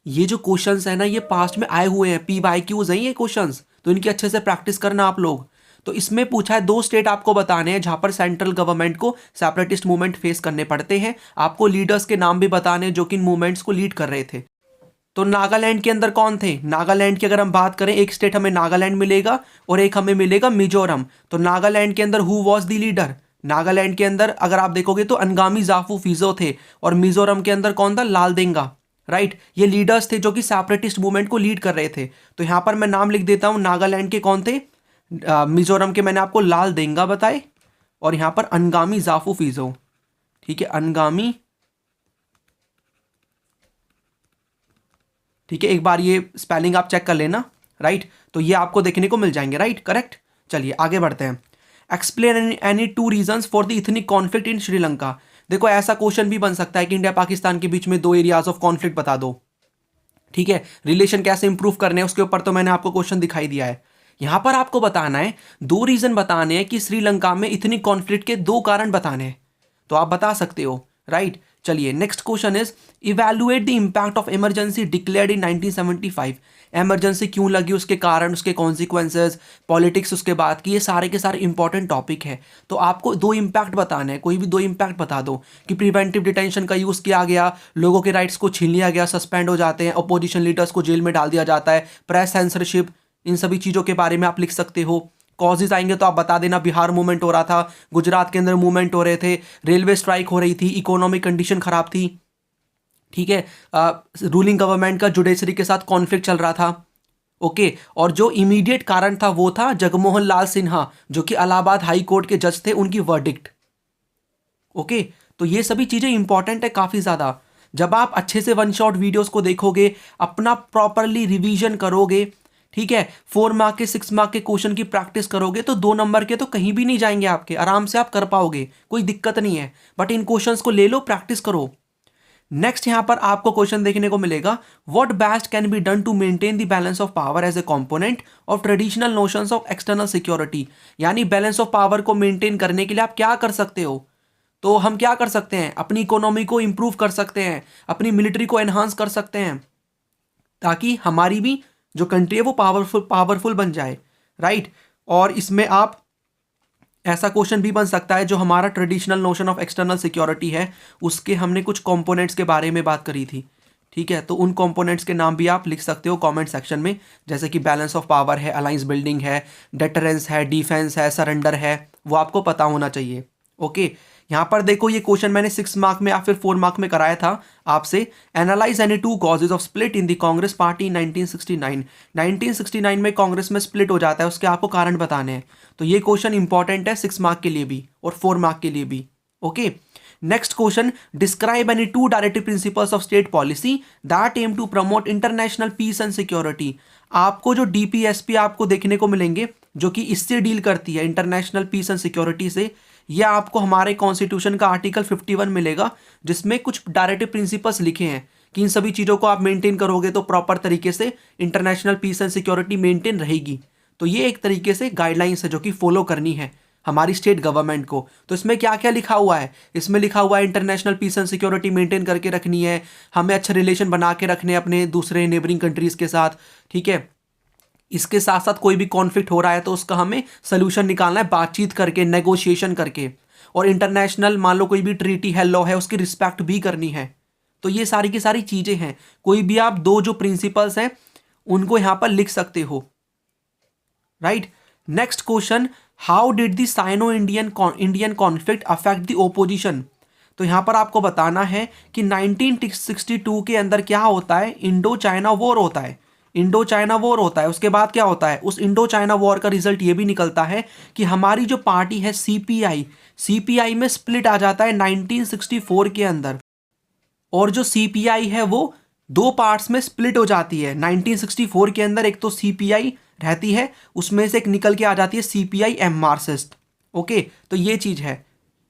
ये जो क्वेश्चंस है ना, ये पास्ट में आए हुए हैं, PYQs हैं ये क्वेश्चंस, तो इनकी अच्छे से प्रैक्टिस करना आप लोग। तो इसमें पूछा है 2 स्टेट आपको बताने हैं जहां पर सेंट्रल गवर्नमेंट को सेपरेटिस्ट मूवमेंट फेस करने पड़ते हैं। आपको लीडर्स के नाम भी बताने हैं जो कि इन मूवमेंट्स को लीड कर रहे थे। तो नागालैंड के अंदर कौन थे, नागालैंड की अगर हम बात करें, एक स्टेट हमें नागालैंड मिलेगा और एक हमें मिलेगा मिजोरम। तो नागालैंड के अंदर who was the leader, Nagaland के अंदर अगर आप देखोगे तो अंगामी जाफू फिजो थे, और मिजोरम के अंदर कौन था, लालदेंगा, राइट। ये लीडर्स थे जो कि सेपरेटिस्ट मूवमेंट को लीड कर रहे थे। तो यहाँ पर मैं नाम लिख देता हूँ, नागालैंड के कौन थे, मिजोरम के मैंने आपको लाल देंगा बताए, और यहाँ पर अनगामी जाफू फिजो, ठीक है, अनगामी, ठीक है, एक बार ये स्पेलिंग आप चेक कर लेना, राइट। तो ये आपको देखने को मिल जाएंगे, राइट, करेक्ट। चलिए आगे बढ़ते हैं। Explain any two reasons for the ethnic conflict in Sri Lanka. देखो ऐसा क्वेश्चन भी बन सकता है कि इंडिया पाकिस्तान के बीच में 2 एरियाज ऑफ कॉन्फ्लिक्ट बता दो, ठीक है, रिलेशन कैसे इंप्रूव करने हैं उसके ऊपर तो मैंने आपको क्वेश्चन दिखाई दिया है। यहां पर आपको बताना है 2 रीजन बताने हैं कि श्रीलंका में इथनिक कॉन्फ्लिक्ट के 2 कारण बताने हैं, तो आप बता सकते हो, राइट। चलिए next question is evaluate the impact of emergency declared in 1975। Emergency क्यों लगी, उसके कारण, उसके कॉन्सिक्वेंसेज, पॉलिटिक्स उसके बाद की, ये सारे के सारे इंपॉर्टेंट टॉपिक है। तो आपको 2 इंपैक्ट बताने हैं, कोई भी 2 इंपैक्ट बता दो कि प्रिवेंटिव डिटेंशन का यूज़ किया गया, लोगों के राइट्स को छीन लिया गया, सस्पेंड हो जाते हैं, अपोजिशन लीडर्स को जेल में डाल दिया जाता है, प्रेस सेंसरशिप, इन सभी चीज़ों के बारे में आप लिख सकते हो। कॉजेज आएंगे तो आप बता देना, बिहार मूवमेंट हो रहा था, गुजरात के अंदर मूवमेंट हो रहे थे, रेलवे स्ट्राइक हो रही थी, इकोनॉमिक कंडीशन खराब थी, ठीक है, रूलिंग गवर्नमेंट का जुडिशरी के साथ कॉन्फ्लिक्ट चल रहा था, ओके। और जो इमीडिएट कारण था वो था जगमोहन लाल सिन्हा जो कि इलाहाबाद हाई कोर्ट के जज थे, उनकी वर्डिक्ट, ओके। तो ये सभी चीज़ें इंपॉर्टेंट है काफ़ी ज़्यादा। जब आप अच्छे से 1 शॉट वीडियोस को देखोगे, अपना प्रॉपरली रिवीजन करोगे, ठीक है, 4 मार्क के 6 मार्क के क्वेश्चन की प्रैक्टिस करोगे, तो 2 नंबर के तो कहीं भी नहीं जाएंगे आपके, आराम से आप कर पाओगे, कोई दिक्कत नहीं है। बट इन क्वेश्चंस को ले लो, प्रैक्टिस करो। नेक्स्ट यहां पर आपको क्वेश्चन देखने को मिलेगा, what best can be done to maintain the balance of power as a component of traditional notions of external security. यानी बैलेंस ऑफ पावर को मेंटेन करने के लिए आप क्या कर सकते हो। तो हम क्या कर सकते हैं, अपनी इकोनॉमी को इंप्रूव कर सकते हैं, अपनी मिलिट्री को एनहांस कर सकते हैं, ताकि हमारी भी जो कंट्री है वो पावरफुल बन जाए, राइट। और इसमें आप ऐसा क्वेश्चन भी बन सकता है, जो हमारा traditional notion of external security है उसके हमने कुछ कंपोनेंट्स के बारे में बात करी थी, ठीक है। तो उन कंपोनेंट्स के नाम भी आप लिख सकते हो कमेंट सेक्शन में, जैसे कि बैलेंस ऑफ पावर है, अलायंस बिल्डिंग है, डेटरेंस है, डिफेंस है, सरेंडर है, वो आपको पता होना चाहिए, ओके। यहाँ पर देखो ये क्वेश्चन मैंने 6 मार्क में या फिर 4 मार्क में कराया था आपसे। Analyse any 2 causes of split in the Congress party इन 1969। 1969 में कांग्रेस में स्प्लिट हो जाता है, उसके आपको कारण बताने हैं। तो ये क्वेश्चन इंपॉर्टेंट है 6 मार्क के लिए भी और 4 मार्क के लिए भी, okay. Next question, describe any 2 directive principles of state policy that aim to promote international peace and security. आपको जो डीपीएसपी आपको देखने को मिलेंगे जो कि इससे डील करती है, इंटरनेशनल पीस एंड सिक्योरिटी से, यह आपको हमारे कॉन्स्टिट्यूशन का आर्टिकल 51 मिलेगा, जिसमें कुछ डायरेक्टिव प्रिंसिपल्स लिखे हैं कि इन सभी चीज़ों को आप मेंटेन करोगे तो प्रॉपर तरीके से international peace and security maintain रहेगी। तो ये एक तरीके से गाइडलाइंस है जो कि फॉलो करनी है हमारी स्टेट गवर्नमेंट को। तो इसमें क्या क्या लिखा हुआ है, इसमें लिखा हुआ है international peace and security maintain करके रखनी है, हमें अच्छे रिलेशन बना के रखने अपने दूसरे नेबरिंग कंट्रीज़ के साथ, ठीक है। इसके साथ साथ कोई भी कॉन्फ्लिक्ट हो रहा है तो उसका हमें सोल्यूशन निकालना है बातचीत करके, नेगोशिएशन करके, और इंटरनेशनल मान लो कोई भी ट्रीटी है, लॉ है, उसकी रिस्पेक्ट भी करनी है। तो ये सारी की सारी चीज़ें हैं। कोई भी आप 2 जो प्रिंसिपल्स हैं उनको यहाँ पर लिख सकते हो, right. Next question, how did the Sino Indian conflict affect the opposition. तो यहाँ पर आपको बताना है कि 1962 के अंदर क्या होता है, इंडो चाइना वॉर होता है, इंडो चाइना वॉर होता है। उसके बाद क्या होता है, उस इंडो चाइना वॉर का रिजल्ट ये भी निकलता है कि हमारी जो पार्टी है सीपीआई में स्प्लिट आ जाता है 1964 के अंदर, और जो सीपीआई है वो 2 पार्ट्स में स्प्लिट हो जाती है 1964 के अंदर। एक तो सीपीआई रहती है, उसमें से एक निकल के आ जाती है सीपीआई एम मार्क्सिस्ट, ओके। तो ये चीज़ है,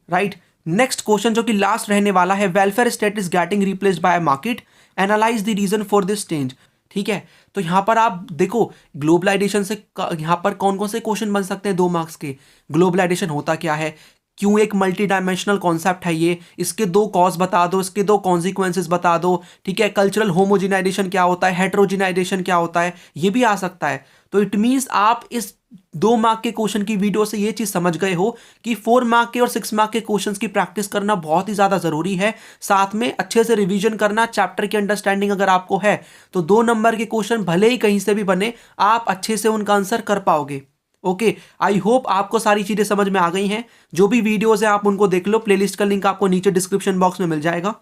राइट। नेक्स्ट क्वेश्चन जो कि लास्ट रहने वाला है, welfare state is getting replaced by market, analyse the reason for this change, ठीक है। तो यहाँ पर आप देखो ग्लोबलाइजेशन से यहाँ पर कौन कौन से क्वेश्चन बन सकते हैं 2 मार्क्स के। ग्लोबलाइजेशन होता क्या है, क्यों एक मल्टी डायमेंशनल कॉन्सेप्ट है ये, इसके 2 कॉज बता दो, इसके 2 कॉन्सिक्वेंसेस बता दो, ठीक है। कल्चरल होमोजिनाइजेशन क्या होता है, हेट्रोजिनाइजेशन क्या होता है, ये भी आ सकता है। तो इट मीन्स आप इस 2 मार्क के क्वेश्चन की वीडियो से ये चीज़ समझ गए हो कि 4 मार्क के और 6 मार्क के क्वेश्चंस की प्रैक्टिस करना बहुत ही ज़्यादा ज़रूरी है, साथ में अच्छे से रिवीजन करना, चैप्टर की अंडरस्टैंडिंग अगर आपको है तो 2 नंबर के क्वेश्चन भले ही कहीं से भी बने, आप अच्छे से उनका आंसर कर पाओगे, ओके। आई होप आपको सारी चीज़ें समझ में आ गई हैं। जो भी वीडियोज़ हैं आप उनको देख लो, प्लेलिस्ट का लिंक आपको नीचे डिस्क्रिप्शन बॉक्स में मिल जाएगा।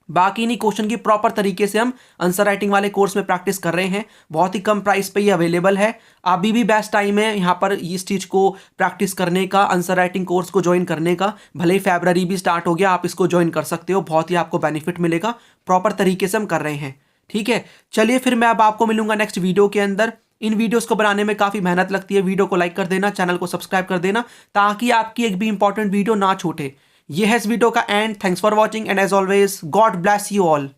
बाकी नहीं क्वेश्चन की प्रॉपर तरीके से हम आंसर राइटिंग वाले कोर्स में प्रैक्टिस कर रहे हैं। बहुत ही कम प्राइस पे ये अवेलेबल है। अभी भी बेस्ट टाइम है यहाँ पर इस चीज़ को प्रैक्टिस करने का, आंसर राइटिंग कोर्स को ज्वाइन करने का। भले ही फरवरी भी स्टार्ट हो गया, आप इसको ज्वाइन कर सकते हो, बहुत ही आपको बेनिफिट मिलेगा। प्रॉपर तरीके से हम कर रहे हैं, ठीक है। चलिए फिर मैं अब आपको मिलूंगा नेक्स्ट वीडियो के अंदर। इन वीडियोस को बनाने में काफ़ी मेहनत लगती है। वीडियो को लाइक कर देना, चैनल को सब्सक्राइब कर देना, ताकि आपकी एक भी इंपॉर्टेंट वीडियो ना छूटे। ये है इस वीडियो का end. Thanks for watching and as always God bless you all.